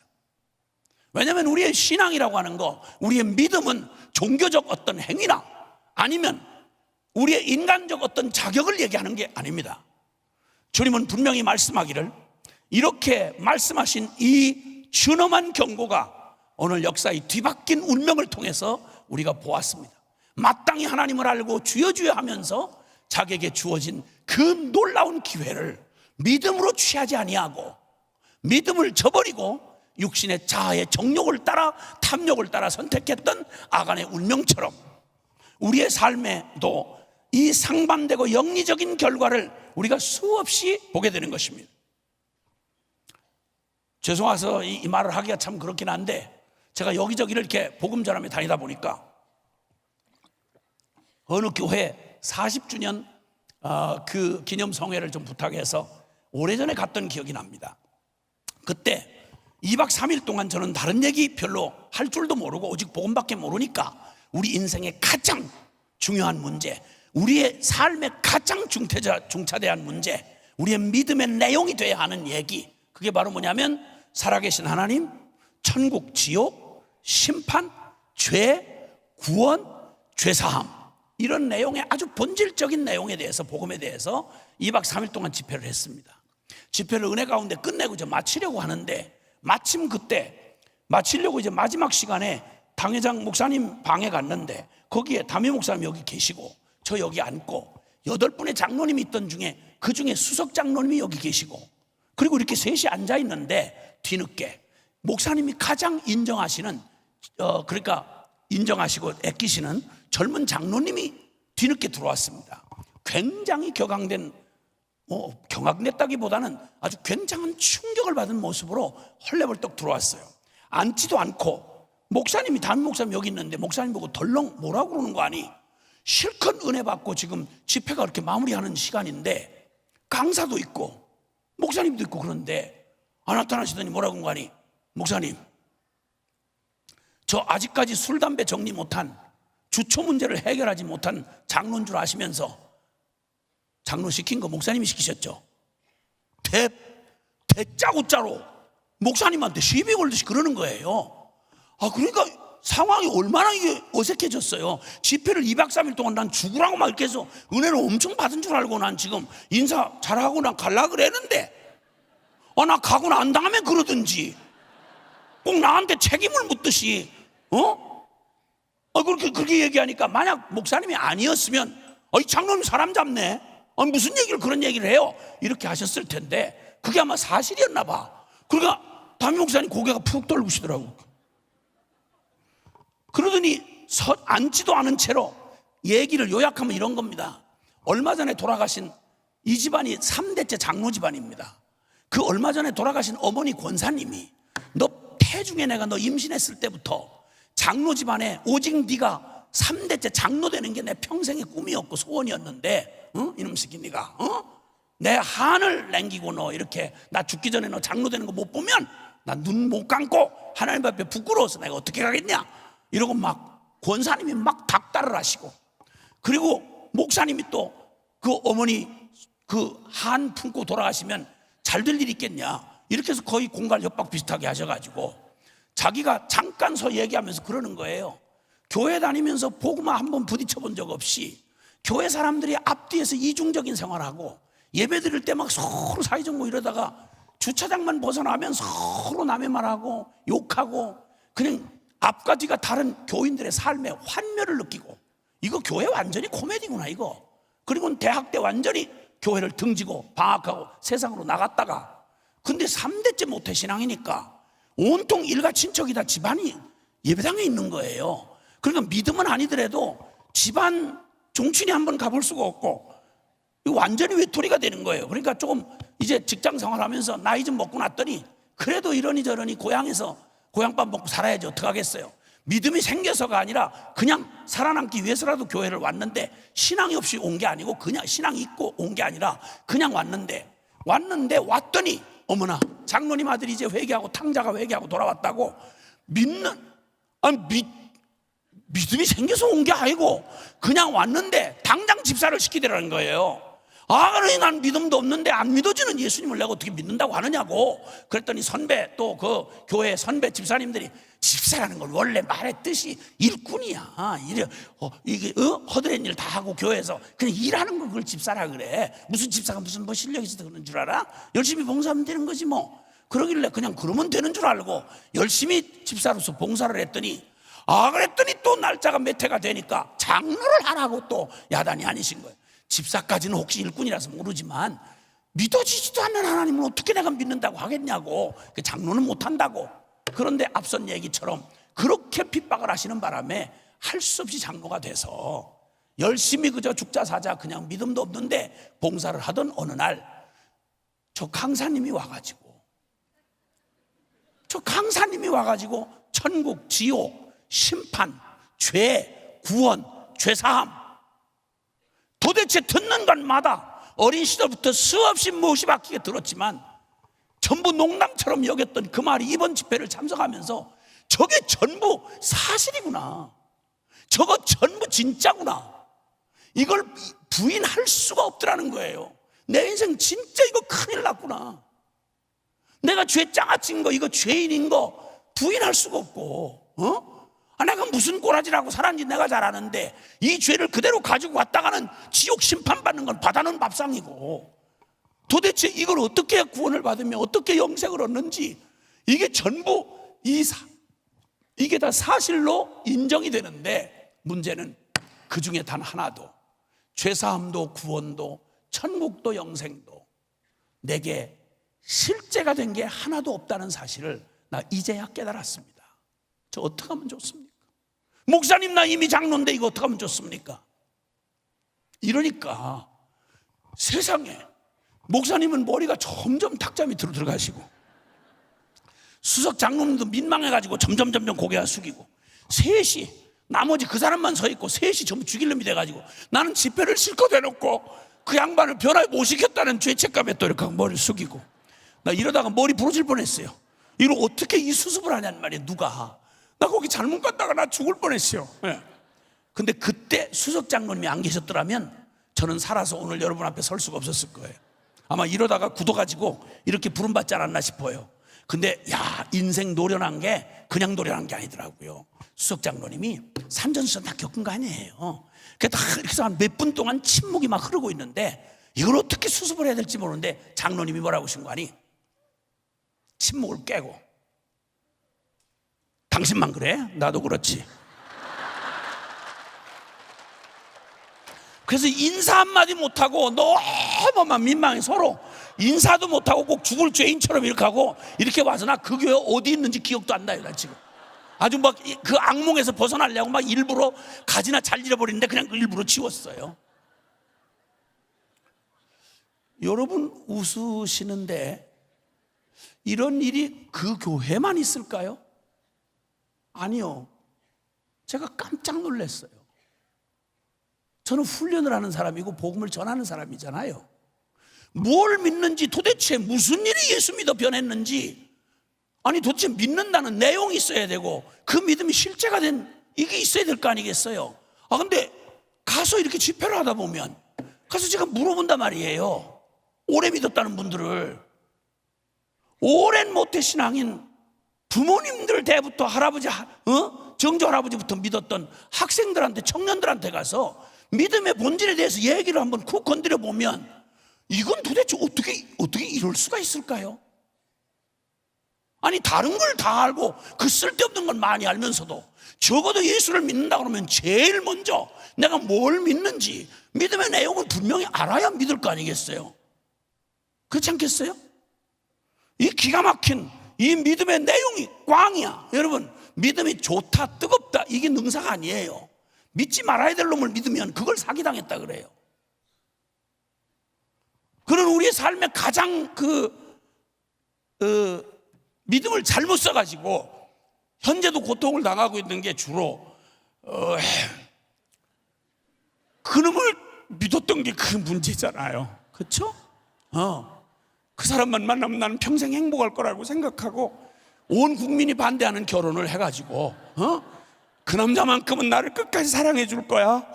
왜냐하면 우리의 신앙이라고 하는 거, 우리의 믿음은 종교적 어떤 행위나 아니면 우리의 인간적 어떤 자격을 얘기하는 게 아닙니다. 주님은 분명히 말씀하기를, 이렇게 말씀하신 이 준엄한 경고가 오늘 역사의 뒤바뀐 운명을 통해서 우리가 보았습니다. 마땅히 하나님을 알고 주여 주여 하면서 자기에게 주어진 그 놀라운 기회를 믿음으로 취하지 아니하고 믿음을 저버리고 육신의 자아의 정욕을 따라 탐욕을 따라 선택했던 아간의 운명처럼 우리의 삶에도 이 상반되고 영리적인 결과를 우리가 수없이 보게 되는 것입니다. 죄송해서 이 말을 하기가 참 그렇긴 한데, 제가 여기저기를 이렇게 복음 전하며 다니다 보니까 어느 교회 40주년 그 기념성회를 좀 부탁해서 오래전에 갔던 기억이 납니다. 그때 2박 3일 동안 저는 다른 얘기 별로 할 줄도 모르고 오직 복음밖에 모르니까 우리 인생의 가장 중요한 문제, 우리의 삶의 가장 중차대한 문제, 우리의 믿음의 내용이 돼야 하는 얘기, 그게 바로 뭐냐면 살아계신 하나님, 천국, 지옥, 심판, 죄, 구원, 죄사함, 이런 내용의 아주 본질적인 내용에 대해서, 복음에 대해서 2박 3일 동안 집회를 했습니다. 집회를 은혜 가운데 끝내고 이제 마치려고 하는데, 마침 그때 마치려고 이제 마지막 시간에 당회장 목사님 방에 갔는데 거기에 담임 목사님 여기 계시고 저 여기 앉고 8분의 장로님이 있던 중에 그 중에 수석 장로님이 여기 계시고, 그리고 이렇게 셋이 앉아 있는데 뒤늦게 목사님이 가장 인정하시는 그러니까 인정하시고 아끼시는 젊은 장로님이 뒤늦게 들어왔습니다. 굉장히 경악됐다기보다는 아주 굉장한 충격을 받은 모습으로 헐레벌떡 들어왔어요. 앉지도 않고 목사님이, 담임 목사님 여기 있는데 목사님 보고 덜렁 뭐라고 그러는 거 아니? 실컷 은혜 받고 지금 집회가 그렇게 마무리하는 시간인데 강사도 있고 목사님도 있고 그런데 안 나타나시더니 뭐라고 한 거 아니? 목사님, 저 아직까지 술, 담배 정리 못한, 주초 문제를 해결하지 못한 장로인 줄 아시면서 장로 시킨 거 목사님이 시키셨죠? 대짜고짜로 목사님한테 시비 걸듯이 그러는 거예요. 그러니까 상황이 얼마나 이게 어색해졌어요. 집회를 2박 3일 동안 난 죽으라고 막 이렇게 해서 은혜를 엄청 받은 줄 알고 난 지금 인사 잘하고 난 갈라 그랬는데, 나 가고 난 다음에 그러든지 꼭 나한테 책임을 묻듯이 그렇게 얘기하니까, 만약 목사님이 아니었으면 이 장로님 사람 잡네, 무슨 얘기를 그런 얘기를 해요, 이렇게 하셨을 텐데 그게 아마 사실이었나 봐. 그러니까 담임 목사님 고개가 푹 떨구시더라고. 그러더니 앉지도 않은 채로 얘기를 요약하면 이런 겁니다. 얼마 전에 돌아가신 이 집안이 3대째 장로 집안입니다. 그 얼마 전에 돌아가신 어머니 권사님이, 너 태중에 내가 너 임신했을 때부터 장로 집안에 오직 네가 3대째 장로 되는 게 내 평생의 꿈이었고 소원이었는데 이놈 새끼 네가 내 한을 남기고 너 이렇게 나 죽기 전에 너 장로 되는 거 못 보면 나 눈 못 감고 하나님 앞에 부끄러워서 내가 어떻게 가겠냐, 이러고 막 권사님이 막 닥달을 하시고, 그리고 목사님이 또 그 어머니 그 한 품고 돌아가시면 잘 될 일 있겠냐, 이렇게 해서 거의 공갈 협박 비슷하게 하셔가지고 자기가 잠깐 서 얘기하면서 그러는 거예요. 교회 다니면서 복음화 한번 부딪혀 본 적 없이 교회 사람들이 앞뒤에서 이중적인 생활하고 예배 드릴 때 막 서로 사이좋고 뭐 이러다가 주차장만 벗어나면 서로 남의 말하고 욕하고 그냥 앞과 뒤가 다른 교인들의 삶에 환멸을 느끼고, 이거 교회 완전히 코미디구나 이거. 그리고 대학 때 완전히 교회를 등지고 방학하고 세상으로 나갔다가, 근데 3대째 모태신앙이니까 온통 일가 친척이 다 집안이 예배당에 있는 거예요. 그러니까 믿음은 아니더라도 집안 종친이 한번 가볼 수가 없고 완전히 외톨이가 되는 거예요. 그러니까 조금 이제 직장 생활하면서 나이 좀 먹고 났더니 그래도 이러니 저러니 고향에서 고향밥 먹고 살아야지 어떡하겠어요. 믿음이 생겨서가 아니라 그냥 살아남기 위해서라도 교회를 왔는데, 신앙이 없이 온 게 아니고 그냥 신앙이 있고 온 게 아니라 그냥 왔는데 왔는데 왔더니 어머나 장로님 아들이 이제 회개하고 탕자가 회개하고 돌아왔다고 믿음이 생겨서 온 게 아니고 그냥 왔는데 당장 집사를 시키더라는 거예요. 그러니 난 믿음도 없는데 안 믿어지는 예수님을 내가 어떻게 믿는다고 하느냐고. 그랬더니 선배 또 그 교회 선배 집사님들이 집사라는 건 원래 말의 뜻이 일꾼이야. 이게 허드렛 일 다 하고 교회에서 그냥 일하는 걸 그걸 집사라 그래. 무슨 집사가 무슨 뭐 실력이 있어서 그러는 줄 알아? 열심히 봉사하면 되는 거지 뭐. 그러길래 그냥 그러면 되는 줄 알고 열심히 집사로서 봉사를 했더니 그랬더니 또 날짜가 몇 해가 되니까 장로를 하라고 또 야단이 아니신 거예요. 집사까지는 혹시 일꾼이라서 모르지만 믿어지지도 않는 하나님을 어떻게 내가 믿는다고 하겠냐고. 그 장로는 못한다고. 그런데 앞선 얘기처럼 그렇게 핍박을 하시는 바람에 할 수 없이 장로가 돼서 열심히 그저 죽자 사자 그냥 믿음도 없는데 봉사를 하던 어느 날 저 강사님이 와가지고 천국, 지옥, 심판, 죄, 구원, 죄사함 도대체 듣는 것마다 어린 시절부터 수없이 무엇이 바뀌게 들었지만 전부 농담처럼 여겼던 그 말이 이번 집회를 참석하면서 저게 전부 사실이구나. 저거 전부 진짜구나. 이걸 부인할 수가 없더라는 거예요. 내 인생 진짜 이거 큰일 났구나. 내가 죄 짱아친 거, 이거 죄인인 거 부인할 수가 없고, 내가 무슨 꼬라지라고 살았는지 내가 잘 아는데 이 죄를 그대로 가지고 왔다가는 지옥 심판받는 건 바다는 밥상이고 도대체 이걸 어떻게 구원을 받으며 어떻게 영생을 얻는지 이게 전부 이게 다 사실로 인정이 되는데 문제는 그 중에 단 하나도 죄사함도 구원도 천국도 영생도 내게 실제가 된 게 하나도 없다는 사실을 나 이제야 깨달았습니다. 저 어떻게 하면 좋습니까? 목사님 나 이미 장로인데 이거 어떻게 하면 좋습니까? 이러니까 세상에 목사님은 머리가 점점 탁자 밑으로 들어가시고 수석 장로님도 민망해가지고 점점 고개가 숙이고 셋이 나머지 그 사람만 서 있고 셋이 전부 죽일 놈이 돼가지고 나는 집회를 실컷 해놓고 그 양반을 변화에 못 시켰다는 죄책감에 또 이렇게 머리를 숙이고 나 이러다가 머리 부러질 뻔했어요. 이걸 어떻게 이 수습을 하냐는 말이에요. 누가 나 거기 잘못 갔다가 나 죽을 뻔했어요. 근데 그때 수석 장로님이 안 계셨더라면 저는 살아서 오늘 여러분 앞에 설 수가 없었을 거예요. 아마 이러다가 굳어가지고 이렇게 부름받지 않았나 싶어요. 근데 인생 노련한 게 그냥 노련한 게 아니더라고요. 수석 장로님이 산전수전 다 겪은 거 아니에요. 그래서 이렇게 한 몇 분 동안 침묵이 막 흐르고 있는데 이걸 어떻게 수습을 해야 될지 모르는데 장로님이 뭐라고 하신 거 아니? 침묵을 깨고 당신만 그래? 나도 그렇지. 그래서 인사 한마디 못하고 너무만 민망해 서로 인사도 못하고 꼭 죽을 죄인처럼 이렇게 하고 이렇게 와서 나 그 교회 어디 있는지 기억도 안 나요. 나 지금 아주 막 그 악몽에서 벗어나려고 막 일부러 가지나 잘 잃어버리는데 그냥 일부러 지웠어요. 여러분 웃으시는데 이런 일이 그 교회만 있을까요? 아니요. 제가 깜짝 놀랐어요. 저는 훈련을 하는 사람이고 복음을 전하는 사람이잖아요. 뭘 믿는지 도대체 무슨 일이 예수 믿어 변했는지 아니 도대체 믿는다는 내용이 있어야 되고 그 믿음이 실제가 된 이게 있어야 될 거 아니겠어요. 근데 가서 이렇게 집회를 하다 보면 가서 제가 물어본단 말이에요. 오래 믿었다는 분들을 오랜 모태신앙인 부모님들 때부터 정조 할아버지부터 믿었던 학생들한테 청년들한테 가서 믿음의 본질에 대해서 얘기를 한번 쿡 건드려 보면 이건 도대체 어떻게 이럴 수가 있을까요? 아니 다른 걸 다 알고 그 쓸데없는 건 많이 알면서도 적어도 예수를 믿는다 그러면 제일 먼저 내가 뭘 믿는지 믿음의 내용을 분명히 알아야 믿을 거 아니겠어요? 그렇지 않겠어요? 이 기가 막힌 이 믿음의 내용이 꽝이야. 여러분 믿음이 좋다 뜨겁다 이게 능사가 아니에요. 믿지 말아야 될 놈을 믿으면 그걸 사기당했다 그래요. 그런 우리의 삶의 가장 믿음을 잘못 써가지고 현재도 고통을 당하고 있는 게 주로 그놈을 믿었던 게 그 문제잖아요. 그렇죠? 그 사람만 만나면 나는 평생 행복할 거라고 생각하고 온 국민이 반대하는 결혼을 해가지고 그 남자만큼은 나를 끝까지 사랑해 줄 거야,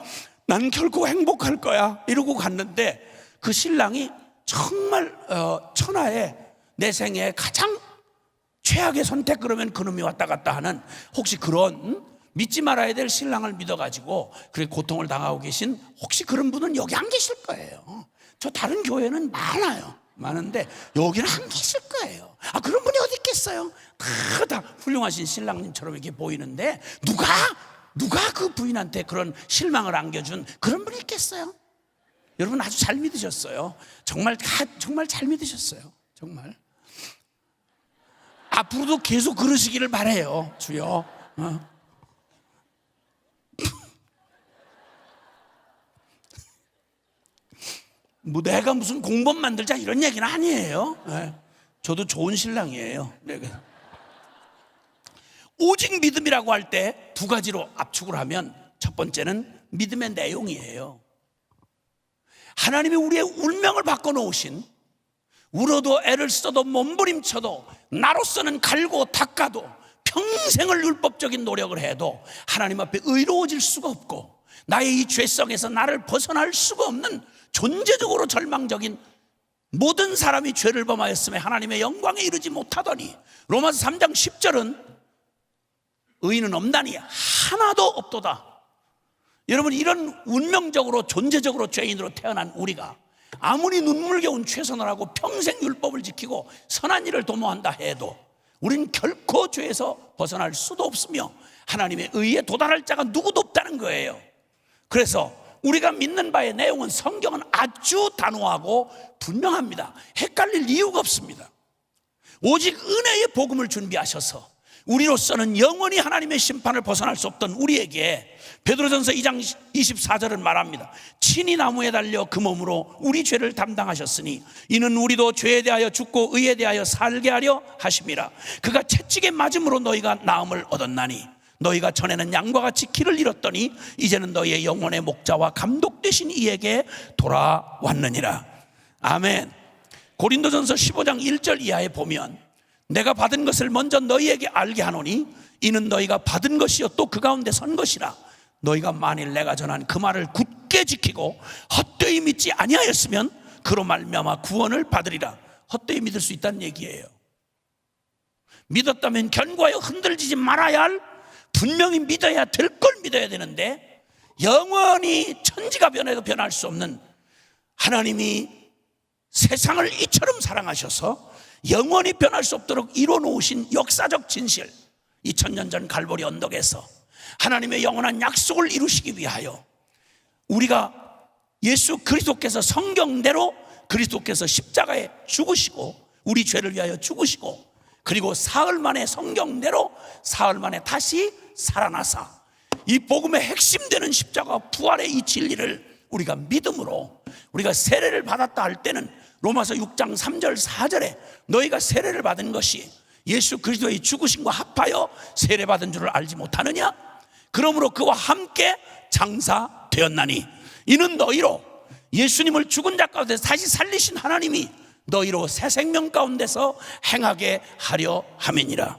나는 결코 행복할 거야 이러고 갔는데 그 신랑이 정말 천하에 내 생에 가장 최악의 선택, 그러면 그놈이 왔다 갔다 하는, 혹시 그런 믿지 말아야 될 신랑을 믿어가지고 그렇게 고통을 당하고 계신 혹시 그런 분은 여기 안 계실 거예요. 저 다른 교회는 많은데 여기는 안 계실 거예요. 그런 분이 어디 있겠어요? 다 훌륭하신 신랑님처럼 이렇게 보이는데 누가 그 부인한테 그런 실망을 안겨준 그런 분이 있겠어요? 여러분 아주 잘 믿으셨어요. 정말 잘 믿으셨어요. 정말 앞으로도 계속 그러시기를 바라요. 주여. 뭐 내가 무슨 공범 만들자 이런 얘기는 아니에요. 저도 좋은 신랑이에요. 오직 믿음이라고 할 때 두 가지로 압축을 하면 첫 번째는 믿음의 내용이에요. 하나님이 우리의 운명을 바꿔놓으신, 울어도 애를 써도 몸부림쳐도 나로서는 갈고 닦아도 평생을 율법적인 노력을 해도 하나님 앞에 의로워질 수가 없고 나의 이 죄성에서 나를 벗어날 수가 없는 존재적으로 절망적인 모든 사람이 죄를 범하였음에 하나님의 영광에 이르지 못하더니, 로마서 3장 10절은 의인은 없나니 하나도 없도다. 여러분, 이런 운명적으로 존재적으로 죄인으로 태어난 우리가 아무리 눈물겨운 최선을 하고 평생 율법을 지키고 선한 일을 도모한다 해도 우리는 결코 죄에서 벗어날 수도 없으며 하나님의 의에 도달할 자가 누구도 없다는 거예요. 그래서 우리가 믿는 바의 내용은, 성경은 아주 단호하고 분명합니다. 헷갈릴 이유가 없습니다. 오직 은혜의 복음을 준비하셔서 우리로서는 영원히 하나님의 심판을 벗어날 수 없던 우리에게 베드로전서 2장 24절은 말합니다. 친히 나무에 달려 그 몸으로 우리 죄를 담당하셨으니 이는 우리도 죄에 대하여 죽고 의에 대하여 살게 하려 하심이라. 그가 채찍에 맞음으로 너희가 나음을 얻었나니 너희가 전에는 양과 같이 길을 잃었더니 이제는 너희의 영혼의 목자와 감독 되신 이에게 돌아왔느니라. 아멘. 고린도전서 15장 1절 이하에 보면 내가 받은 것을 먼저 너희에게 알게 하노니 이는 너희가 받은 것이요 또 그 가운데 선 것이라. 너희가 만일 내가 전한 그 말을 굳게 지키고 헛되이 믿지 아니하였으면 그로 말미암아 구원을 받으리라. 헛되이 믿을 수 있다는 얘기예요. 믿었다면 견고하여 흔들리지 말아야 할, 분명히 믿어야 될 걸 믿어야 되는데 영원히 천지가 변해도 변할 수 없는 하나님이 세상을 이처럼 사랑하셔서 영원히 변할 수 없도록 이뤄놓으신 역사적 진실, 2000년 전 갈보리 언덕에서 하나님의 영원한 약속을 이루시기 위하여 우리가 예수 그리스도께서 성경대로 그리스도께서 십자가에 죽으시고 우리 죄를 위하여 죽으시고 그리고 사흘 만에 성경대로 사흘 만에 다시 살아나사 이 복음의 핵심 되는 십자가 부활의 이 진리를 우리가 믿음으로, 우리가 세례를 받았다 할 때는 로마서 6장 3절 4절에 너희가 세례를 받은 것이 예수 그리스도의 죽으심과 합하여 세례받은 줄을 알지 못하느냐? 그러므로 그와 함께 장사되었나니 이는 너희로 예수님을 죽은 자 가운데 다시 살리신 하나님이 너희로 새 생명 가운데서 행하게 하려 함이니라.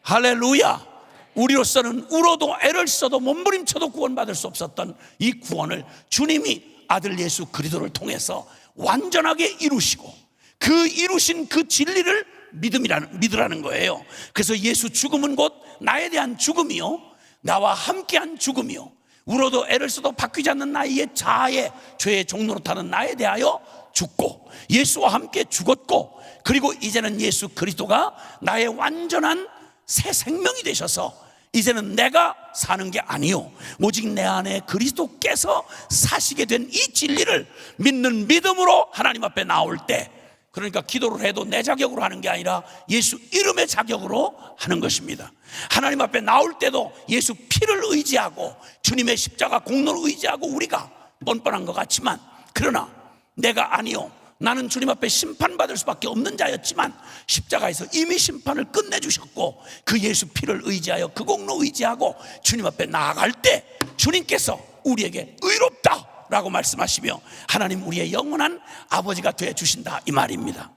할렐루야. 우리로서는 울어도 애를 써도 몸부림쳐도 구원받을 수 없었던 이 구원을 주님이 아들 예수 그리스도를 통해서 완전하게 이루시고 그 이루신 그 진리를 믿으라는 거예요. 그래서 예수 죽음은 곧 나에 대한 죽음이요 나와 함께한 죽음이요 울어도 애를 써도 바뀌지 않는 나의 자아의 죄의 종로로 타는 나에 대하여 죽고 예수와 함께 죽었고 그리고 이제는 예수 그리스도가 나의 완전한 새 생명이 되셔서 이제는 내가 사는 게 아니요 오직 내 안에 그리스도께서 사시게 된 이 진리를 믿는 믿음으로 하나님 앞에 나올 때, 그러니까 기도를 해도 내 자격으로 하는 게 아니라 예수 이름의 자격으로 하는 것입니다. 하나님 앞에 나올 때도 예수 피를 의지하고 주님의 십자가 공로를 의지하고 우리가 뻔뻔한 것 같지만, 그러나 내가 아니요 나는 주님 앞에 심판받을 수밖에 없는 자였지만 십자가에서 이미 심판을 끝내주셨고 그 예수 피를 의지하여 그 공로 의지하고 주님 앞에 나아갈 때 주님께서 우리에게 의롭다 라고 말씀하시며 하나님 우리의 영원한 아버지가 되어주신다 이 말입니다.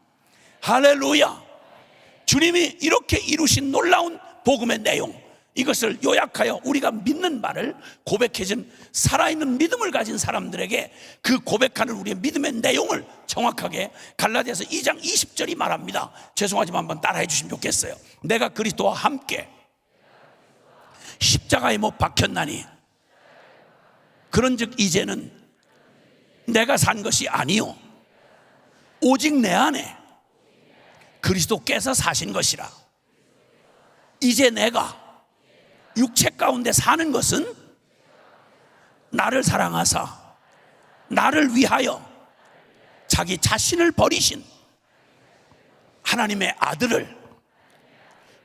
할렐루야. 주님이 이렇게 이루신 놀라운 복음의 내용, 이것을 요약하여 우리가 믿는 바를 고백해준 살아있는 믿음을 가진 사람들에게 그 고백하는 우리의 믿음의 내용을 정확하게 갈라디아서 2장 20절이 말합니다. 죄송하지만 한번 따라해 주시면 좋겠어요. 내가 그리스도와 함께 십자가에 못 박혔나니 그런즉 이제는 내가 산 것이 아니요 오직 내 안에 그리스도께서 사신 것이라. 이제 내가 육체 가운데 사는 것은 나를 사랑하사 나를 위하여 자기 자신을 버리신 하나님의 아들을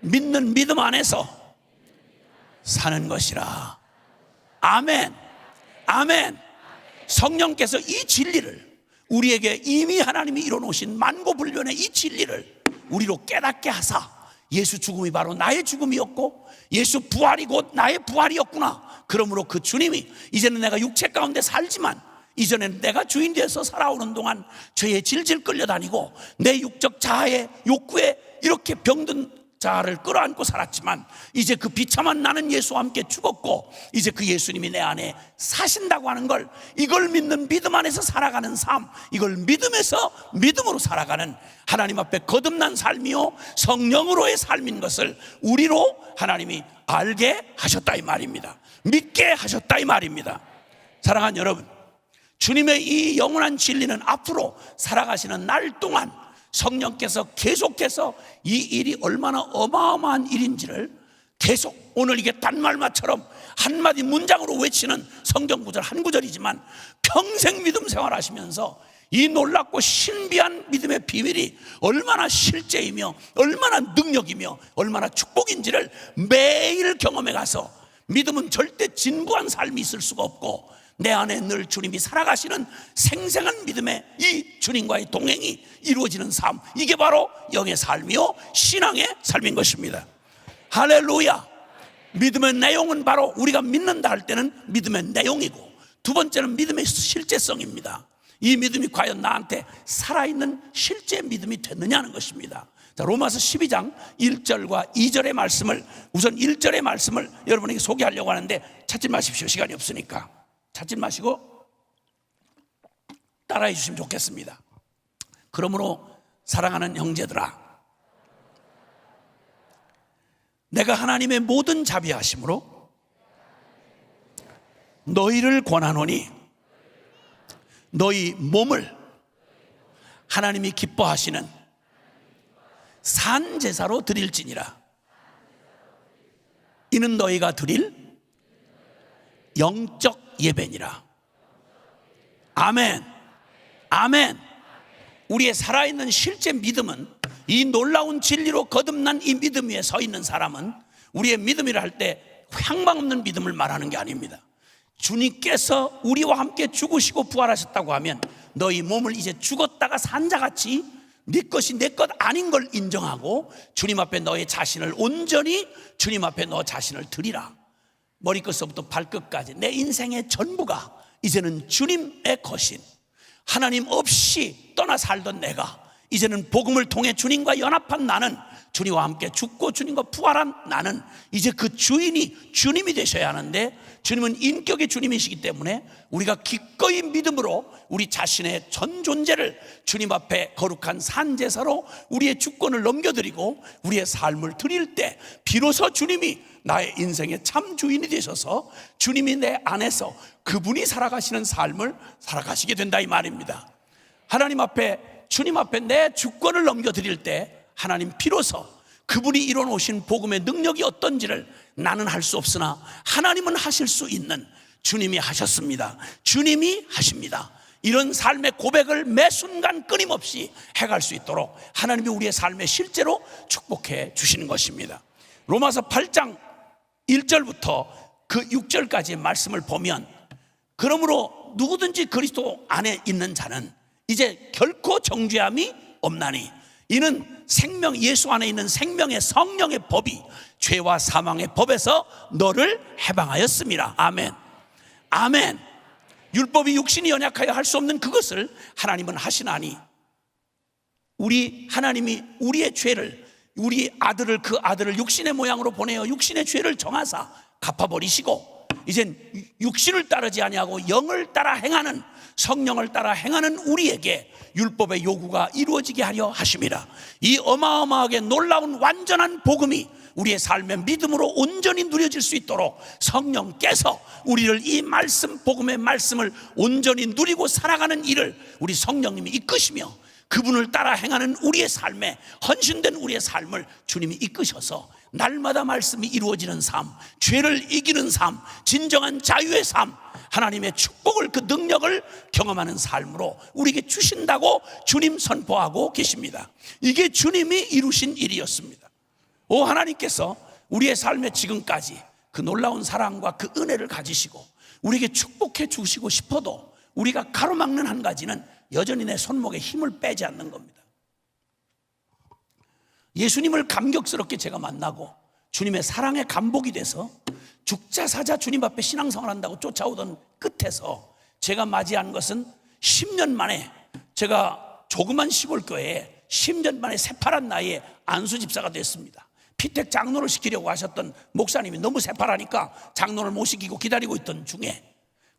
믿는 믿음 안에서 사는 것이라. 아멘. 아멘. 성령께서 이 진리를 우리에게 이미 하나님이 이뤄놓으신 만고불변의 이 진리를 우리로 깨닫게 하사 예수 죽음이 바로 나의 죽음이었고 예수 부활이 곧 나의 부활이었구나. 그러므로 그 주님이 이제는 내가 육체 가운데 살지만 이전에는 내가 주인 되어서 살아오는 동안 죄에 질질 끌려다니고 내 육적 자아의 욕구에 이렇게 병든 자아를 끌어안고 살았지만 이제 그 비참한 나는 예수와 함께 죽었고 이제 그 예수님이 내 안에 사신다고 하는 걸, 이걸 믿는 믿음 안에서 살아가는 삶, 이걸 믿음에서 믿음으로 살아가는 하나님 앞에 거듭난 삶이요 성령으로의 삶인 것을 우리로 하나님이 알게 하셨다 이 말입니다. 믿게 하셨다 이 말입니다. 사랑하는 여러분, 주님의 이 영원한 진리는 앞으로 살아가시는 날 동안 성령께서 계속해서 이 일이 얼마나 어마어마한 일인지를 계속, 오늘 이게 단말마처럼 한마디 문장으로 외치는 성경 구절 한 구절이지만 평생 믿음 생활하시면서 이 놀랍고 신비한 믿음의 비밀이 얼마나 실제이며 얼마나 능력이며 얼마나 축복인지를 매일 경험해 가서 믿음은 절대 진부한 삶이 있을 수가 없고 내 안에 늘 주님이 살아가시는 생생한 믿음의 이 주님과의 동행이 이루어지는 삶, 이게 바로 영의 삶이요 신앙의 삶인 것입니다. 할렐루야. 믿음의 내용은 바로 우리가 믿는다 할 때는 믿음의 내용이고, 두 번째는 믿음의 실제성입니다. 이 믿음이 과연 나한테 살아있는 실제 믿음이 됐느냐는 것입니다. 자, 로마서 12장 1절과 2절의 말씀을, 우선 1절의 말씀을 여러분에게 소개하려고 하는데 찾지 마십시오. 시간이 없으니까 찾지 마시고 따라해 주시면 좋겠습니다. 그러므로 사랑하는 형제들아, 내가 하나님의 모든 자비하심으로 너희를 권하노니 너희 몸을 하나님이 기뻐하시는 산 제사로 드릴지니라. 이는 너희가 드릴 영적 예배니라. 아멘. 아멘. 우리의 살아있는 실제 믿음은, 이 놀라운 진리로 거듭난 이 믿음 위에 서 있는 사람은 우리의 믿음이라 할 때 향방 없는 믿음을 말하는 게 아닙니다. 주님께서 우리와 함께 죽으시고 부활하셨다고 하면 너희 몸을 이제 죽었다가 산 자같이 네 것이 내 것 아닌 걸 인정하고 주님 앞에 너의 자신을 온전히 주님 앞에 너 자신을 드리라. 머리끝서부터 발끝까지 내 인생의 전부가 이제는 주님의 것인, 하나님 없이 떠나 살던 내가 이제는 복음을 통해 주님과 연합한 나는, 주님과 함께 죽고 주님과 부활한 나는 이제 그 주인이 주님이 되셔야 하는데, 주님은 인격의 주님이시기 때문에 우리가 기꺼이 믿음으로 우리 자신의 전 존재를 주님 앞에 거룩한 산제사로 우리의 주권을 넘겨드리고 우리의 삶을 드릴 때 비로소 주님이 나의 인생의 참 주인이 되셔서 주님이 내 안에서 그분이 살아가시는 삶을 살아가시게 된다 이 말입니다. 하나님 앞에, 주님 앞에 내 주권을 넘겨드릴 때 하나님 비로소 그분이 이뤄놓으신 복음의 능력이 어떤지를 나는 할 수 없으나 하나님은 하실 수 있는, 주님이 하셨습니다, 주님이 하십니다, 이런 삶의 고백을 매 순간 끊임없이 해갈 수 있도록 하나님이 우리의 삶에 실제로 축복해 주시는 것입니다. 로마서 8장 1절부터 그 6절까지의 말씀을 보면, 그러므로 누구든지 그리스도 안에 있는 자는 이제 결코 정죄함이 없나니 이는 생명, 예수 안에 있는 생명의 성령의 법이 죄와 사망의 법에서 너를 해방하였습니다. 아멘. 아멘. 율법이 육신이 연약하여 할 수 없는 그것을 하나님은 하시나니 우리 하나님이 우리의 죄를, 우리 아들을, 그 아들을 육신의 모양으로 보내어 육신의 죄를 정하사 갚아버리시고 이젠 육신을 따르지 아니하고 영을 따라 행하는, 성령을 따라 행하는 우리에게 율법의 요구가 이루어지게 하려 하심이라. 이 어마어마하게 놀라운 완전한 복음이 우리의 삶의 믿음으로 온전히 누려질 수 있도록 성령께서 우리를 이 말씀, 복음의 말씀을 온전히 누리고 살아가는 일을 우리 성령님이 이끄시며 그분을 따라 행하는 우리의 삶에, 헌신된 우리의 삶을 주님이 이끄셔서 날마다 말씀이 이루어지는 삶, 죄를 이기는 삶, 진정한 자유의 삶, 하나님의 축복을, 그 능력을 경험하는 삶으로 우리에게 주신다고 주님 선포하고 계십니다. 이게 주님이 이루신 일이었습니다. 오, 하나님께서 우리의 삶에 지금까지 그 놀라운 사랑과 그 은혜를 가지시고 우리에게 축복해 주시고 싶어도 우리가 가로막는 한 가지는 여전히 내 손목에 힘을 빼지 않는 겁니다. 예수님을 감격스럽게 제가 만나고 주님의 사랑의 감복이 돼서 죽자 사자 주님 앞에 신앙생활 한다고 쫓아오던 끝에서 제가 맞이한 것은 10년 만에, 제가 조그만 시골교회에 10년 만에 새파란 나이에 안수 집사가 됐습니다. 피택 장로를 시키려고 하셨던 목사님이 너무 새파라니까 장로를 못 시키고 기다리고 있던 중에,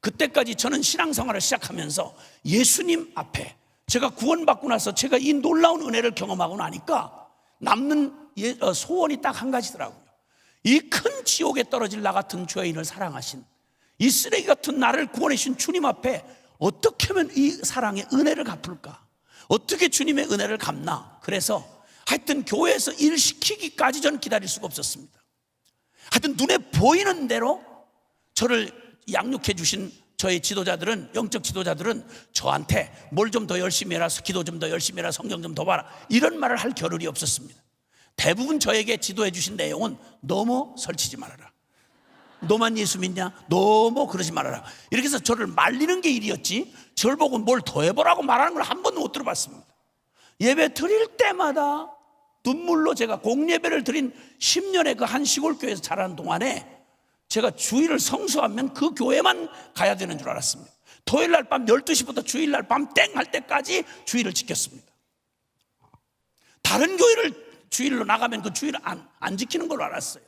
그때까지 저는 신앙생활을 시작하면서 예수님 앞에 제가 구원받고 나서 제가 이 놀라운 은혜를 경험하고 나니까 남는 소원이 딱 한 가지더라고요. 이 큰 지옥에 떨어질 나 같은 죄인을 사랑하신, 이 쓰레기 같은 나를 구원해 주신 주님 앞에 어떻게 하면 이 사랑의 은혜를 갚을까? 어떻게 주님의 은혜를 갚나? 그래서 하여튼 교회에서 일 시키기까지 저는 기다릴 수가 없었습니다. 하여튼 눈에 보이는 대로 저를 양육해 주신 저의 지도자들은, 영적 지도자들은 저한테 뭘 좀 더 열심히 해라, 기도 좀 더 열심히 해라, 성경 좀 더 봐라, 이런 말을 할 겨를이 없었습니다. 대부분 저에게 지도해 주신 내용은 너무 설치지 말아라, 너만 예수 믿냐, 너무 그러지 말아라, 이렇게 해서 저를 말리는 게 일이었지 저를 보고 뭘 더 해보라고 말하는 걸 한 번도 못 들어봤습니다. 예배 드릴 때마다 눈물로, 제가 공예배를 드린 10년의 그 한 시골교회에서 자라는 동안에 제가 주일을 성수하면 그 교회만 가야 되는 줄 알았습니다. 토요일날 밤 12시부터 주일날 밤 땡 할 때까지 주일을 지켰습니다. 다른 교회를 주일로 나가면 그 주일을 안 지키는 걸로 알았어요.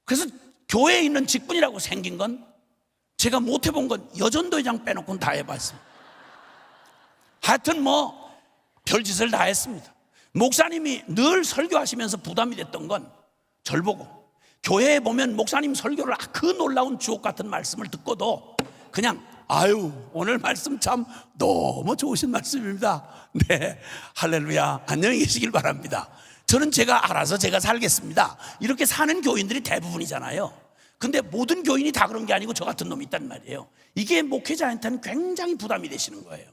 그래서 교회에 있는 직분이라고 생긴 건 제가 못 해본 건 여전도회장 빼놓고는 다 해봤습니다. 하여튼 뭐 별짓을 다 했습니다. 목사님이 늘 설교하시면서 부담이 됐던 건 절 보고, 교회에 보면 목사님 설교를 그 놀라운 주옥 같은 말씀을 듣고도 그냥 아유, 오늘 말씀 참 너무 좋으신 말씀입니다, 네, 할렐루야, 안녕히 계시길 바랍니다, 저는 제가 알아서 제가 살겠습니다, 이렇게 사는 교인들이 대부분이잖아요. 근데 모든 교인이 다 그런 게 아니고 저 같은 놈이 있단 말이에요. 이게 목회자한테는 굉장히 부담이 되시는 거예요.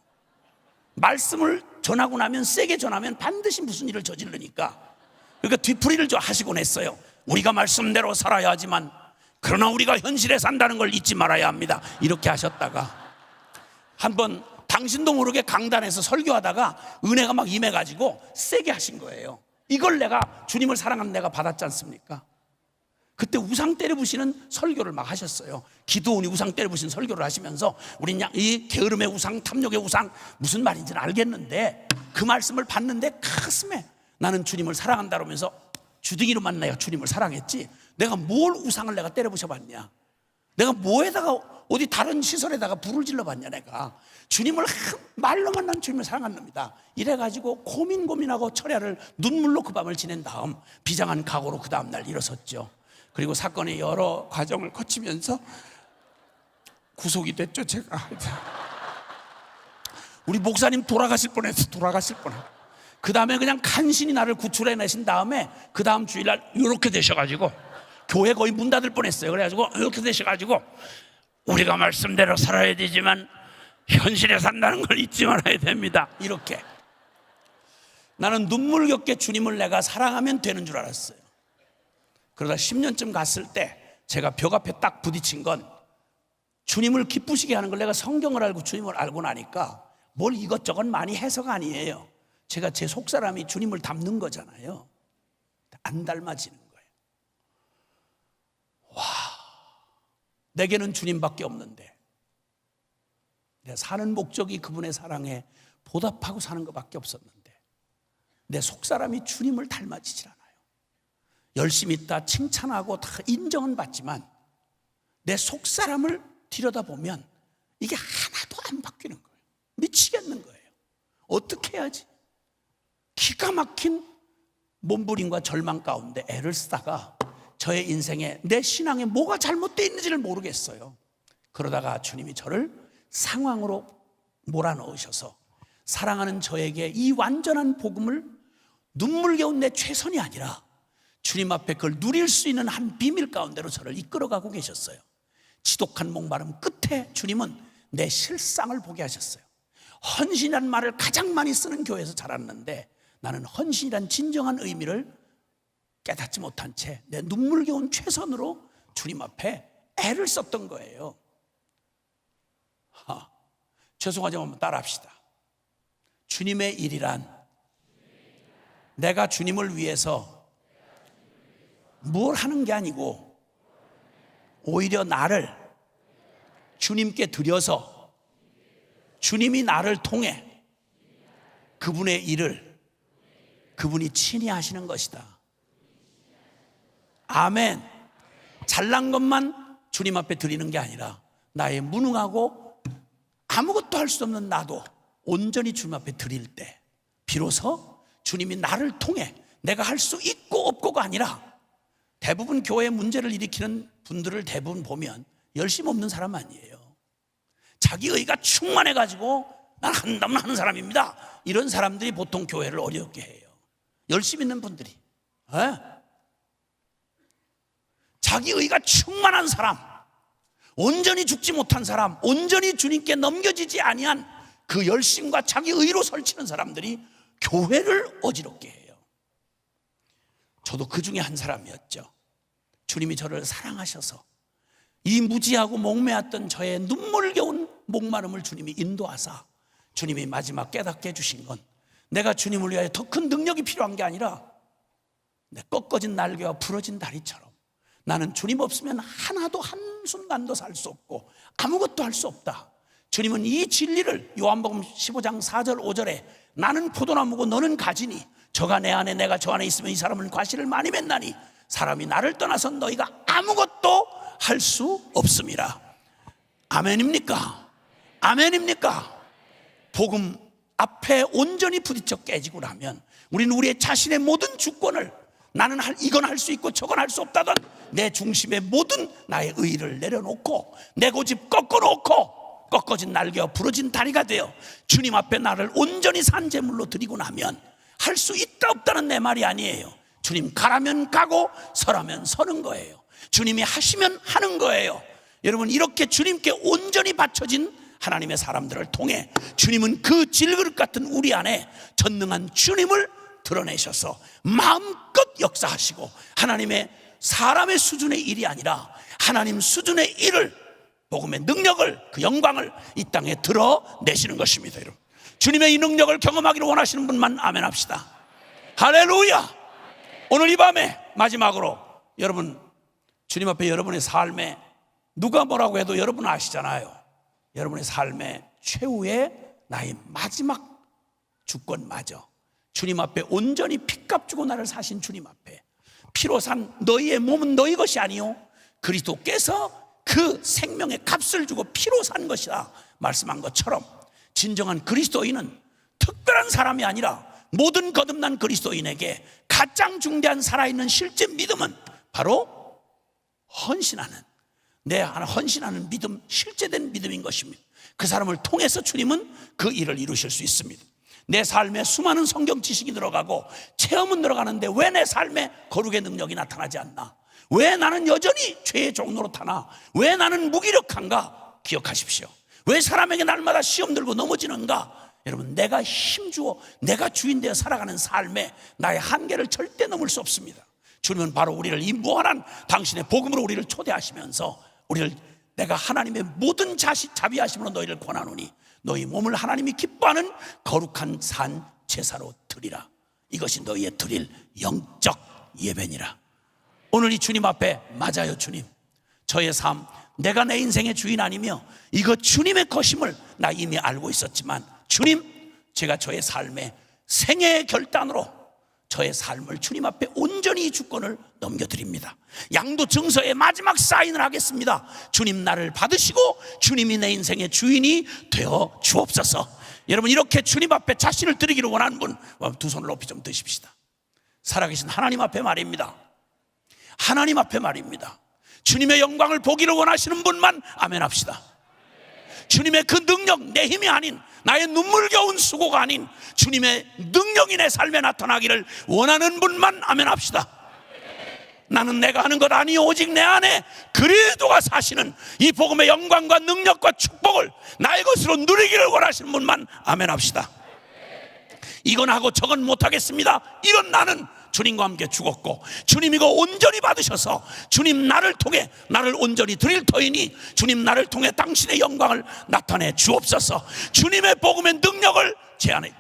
말씀을 전하고 나면, 세게 전하면 반드시 무슨 일을 저지르니까. 그러니까 뒤풀이를 좀 하시곤 했어요. 우리가 말씀대로 살아야 하지만 그러나 우리가 현실에 산다는 걸 잊지 말아야 합니다, 이렇게 하셨다가 한번 당신도 모르게 강단에서 설교하다가 은혜가 막 임해가지고 세게 하신 거예요. 이걸 내가, 주님을 사랑하는 내가 받았지 않습니까? 그때 우상 때려부시는 설교를 막 하셨어요. 기도원이 우상 때려부시는 설교를 하시면서 우린 이 게으름의 우상, 탐욕의 우상, 무슨 말인지는 알겠는데 그 말씀을 받는데 가슴에 나는 주님을 사랑한다 그러면서, 주둥이로만 내가 주님을 사랑했지 내가 뭘 우상을 내가 때려부셔봤냐, 내가 뭐에다가 어디 다른 시설에다가 불을 질러봤냐, 내가 주님을 말로만 난 주님을 사랑한답니다, 이래가지고 고민하고 철야를 눈물로 그 밤을 지낸 다음 비장한 각오로 그 다음날 일어섰죠. 그리고 사건의 여러 과정을 거치면서 구속이 됐죠. 제가 우리 목사님 돌아가실 뻔했어. 그 다음에 그냥 간신히 나를 구출해내신 다음에 그 다음 주일날 이렇게 되셔가지고 교회 거의 문 닫을 뻔했어요. 그래가지고 이렇게 되셔가지고 우리가 말씀대로 살아야 되지만 현실에 산다는 걸 잊지 말아야 됩니다, 이렇게. 나는 눈물겹게 주님을 내가 사랑하면 되는 줄 알았어요. 그러다 10년쯤 갔을 때 제가 벽 앞에 딱 부딪힌 건, 주님을 기쁘시게 하는 걸 내가 성경을 알고 주님을 알고 나니까 뭘 이것저것 많이 해석 아니에요. 제가 제 속사람이 주님을 닮는 거잖아요. 안 닮아지는 거예요. 와, 내게는 주님밖에 없는데 내가 사는 목적이 그분의 사랑에 보답하고 사는 것밖에 없었는데 내 속사람이 주님을 닮아지질 않아요. 열심히 있다 칭찬하고 다 인정은 받지만 내 속사람을 들여다보면 이게 하나도 안 바뀌는 거예요. 미치겠는 거예요. 어떻게 해야지? 기가 막힌 몸부림과 절망 가운데 애를 쓰다가 저의 인생에 내 신앙에 뭐가 잘못되어 있는지를 모르겠어요. 그러다가 주님이 저를 상황으로 몰아넣으셔서 사랑하는 저에게 이 완전한 복음을 눈물겨운 내 최선이 아니라 주님 앞에 그걸 누릴 수 있는 한 비밀 가운데로 저를 이끌어가고 계셨어요. 지독한 목마름 끝에 주님은 내 실상을 보게 하셨어요. 헌신이라는 말을 가장 많이 쓰는 교회에서 자랐는데 나는 헌신이란 진정한 의미를 깨닫지 못한 채 내 눈물겨운 최선으로 주님 앞에 애를 썼던 거예요. 죄송하지만 한번 따라합시다. 주님의 일이란 내가 주님을 위해서 뭘 하는 게 아니고 오히려 나를 주님께 드려서 주님이 나를 통해 그분의 일을 그분이 친히 하시는 것이다. 아멘. 잘난 것만 주님 앞에 드리는 게 아니라 나의 무능하고 아무것도 할 수 없는 나도 온전히 주님 앞에 드릴 때 비로소 주님이 나를 통해 내가 할 수 있고 없고가 아니라 대부분 교회에 문제를 일으키는 분들을 대부분 보면 열심 없는 사람 아니에요. 자기 의가 충만해가지고 난 한다면 하는 사람입니다. 이런 사람들이 보통 교회를 어렵게 해요. 열심 있는 분들이 자기 의가 충만한 사람, 온전히 죽지 못한 사람, 온전히 주님께 넘겨지지 아니한 그 열심과 자기 의로 설치는 사람들이 교회를 어지럽게 해요. 저도 그 중에 한 사람이었죠. 주님이 저를 사랑하셔서 이 무지하고 목매었던 저의 눈물겨운 목마름을 주님이 인도하사 주님이 마지막 깨닫게 해주신 건 내가 주님을 위하여 더 큰 능력이 필요한 게 아니라 내 꺾어진 날개와 부러진 다리처럼 나는 주님 없으면 하나도 한순간도 살 수 없고 아무것도 할 수 없다. 주님은 이 진리를 요한복음 15장 4절 5절에 나는 포도나무고 너는 가지니 저가 내 안에 내가 저 안에 있으면 이 사람은 과실을 많이 맺나니 사람이 나를 떠나서 너희가 아무것도 할 수 없음이라. 아멘입니까? 아멘입니까? 복음 앞에 온전히 부딪혀 깨지고 나면 우리는 우리의 자신의 모든 주권을 나는 이건 할 수 있고 저건 할 수 없다던 내 중심의 모든 나의 의의를 내려놓고 내 고집 꺾어놓고 꺾어진 날개와 부러진 다리가 되어 주님 앞에 나를 온전히 산 제물로 드리고 나면 할 수 있다 없다는 내 말이 아니에요. 주님 가라면 가고 서라면 서는 거예요. 주님이 하시면 하는 거예요. 여러분 이렇게 주님께 온전히 바쳐진 하나님의 사람들을 통해 주님은 그 질그릇 같은 우리 안에 전능한 주님을 드러내셔서 마음껏 역사하시고 하나님의 사람의 수준의 일이 아니라 하나님 수준의 일을 복음의 능력을 그 영광을 이 땅에 드러내시는 것입니다. 여러분 주님의 이 능력을 경험하기를 원하시는 분만 아멘 합시다. 할렐루야. 오늘 이 밤에 마지막으로 여러분 주님 앞에 여러분의 삶에 누가 뭐라고 해도 여러분은 아시잖아요. 여러분의 삶의 최후의 나의 마지막 주권마저 주님 앞에 온전히 피값 주고 나를 사신 주님 앞에 피로 산 너희의 몸은 너희 것이 아니요 그리스도께서 그 생명의 값을 주고 피로 산 것이다 말씀한 것처럼 진정한 그리스도인은 특별한 사람이 아니라 모든 거듭난 그리스도인에게 가장 중대한 살아있는 실제 믿음은 바로 헌신하는 내 안에 헌신하는 믿음, 실제된 믿음인 것입니다. 그 사람을 통해서 주님은 그 일을 이루실 수 있습니다. 내 삶에 수많은 성경 지식이 들어가고 체험은 들어가는데 왜 내 삶에 거룩의 능력이 나타나지 않나? 왜 나는 여전히 죄의 종로로 타나? 왜 나는 무기력한가? 기억하십시오. 왜 사람에게 날마다 시험 들고 넘어지는가? 여러분 내가 힘주어 내가 주인 되어 살아가는 삶에 나의 한계를 절대 넘을 수 없습니다. 주님은 바로 우리를 이 무한한 당신의 복음으로 우리를 초대하시면서 우리를 내가 하나님의 모든 자비하심으로 너희를 권하노니 너희 몸을 하나님이 기뻐하는 거룩한 산 제사로 드리라. 이것이 너희의 드릴 영적 예배니라. 오늘 이 주님 앞에 맞아요. 주님 저의 삶 내가 내 인생의 주인 아니며 이거 주님의 것임을 나 이미 알고 있었지만 주님 제가 저의 삶의 생애의 결단으로 저의 삶을 주님 앞에 온전히 주권을 넘겨드립니다. 양도 증서의 마지막 사인을 하겠습니다. 주님 나를 받으시고 주님이 내 인생의 주인이 되어 주옵소서. 여러분, 이렇게 주님 앞에 자신을 드리기를 원하는 분, 두 손을 높이 좀 드십시다. 살아계신 하나님 앞에 말입니다. 하나님 앞에 말입니다. 주님의 영광을 보기를 원하시는 분만 아멘 합시다. 주님의 그 능력, 내 힘이 아닌, 나의 눈물겨운 수고가 아닌 주님의 능력이 내 삶에 나타나기를 원하는 분만 아멘 합시다. 나는 내가 하는 것 아니요 오직 내 안에 그리스도가 사시는 이 복음의 영광과 능력과 축복을 나의 것으로 누리기를 원하시는 분만 아멘 합시다. 이건 하고 저건 못하겠습니다. 이런 나는 주님과 함께 죽었고 주님 이거 온전히 받으셔서 주님 나를 통해 나를 온전히 드릴 터이니 주님 나를 통해 당신의 영광을 나타내 주옵소서. 주님의 복음의 능력을 제 안에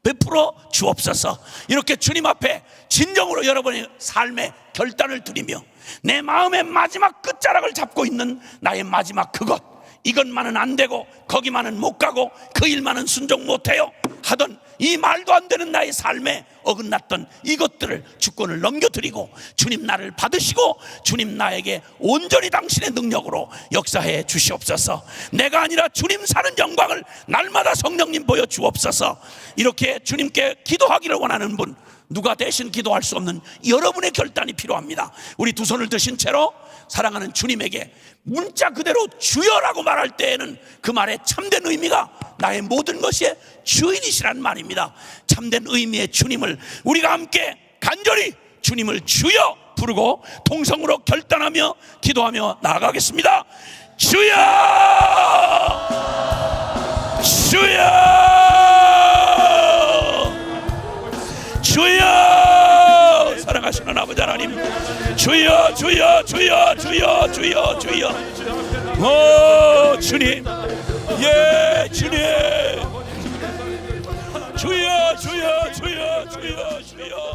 베풀어 주옵소서. 이렇게 주님 앞에 진정으로 여러분의 삶의 결단을 드리며 내 마음의 마지막 끝자락을 잡고 있는 나의 마지막 그것, 이것만은 안 되고 거기만은 못 가고 그 일만은 순종 못해요 하던 이 말도 안 되는 나의 삶에 어긋났던 이것들을 주권을 넘겨드리고 주님 나를 받으시고 주님 나에게 온전히 당신의 능력으로 역사해 주시옵소서. 내가 아니라 주님 사는 영광을 날마다 성령님 보여 주옵소서. 이렇게 주님께 기도하기를 원하는 분, 누가 대신 기도할 수 없는 여러분의 결단이 필요합니다. 우리 두 손을 드신 채로 사랑하는 주님에게 문자 그대로 주여라고 말할 때에는 그 말의 참된 의미가 나의 모든 것의 주인이시란 말입니다. 참된 의미의 주님을 우리가 함께 간절히 주님을 주여 부르고 통성으로 결단하며 기도하며 나아가겠습니다. 주여, 주여, 주여. 사랑하시는 아버지 하나님, 주여, 주여, 주여, 주여, 주여, 주여. 오 주님, 예 주님, 주여, 주여, 주여, 주여, 주여.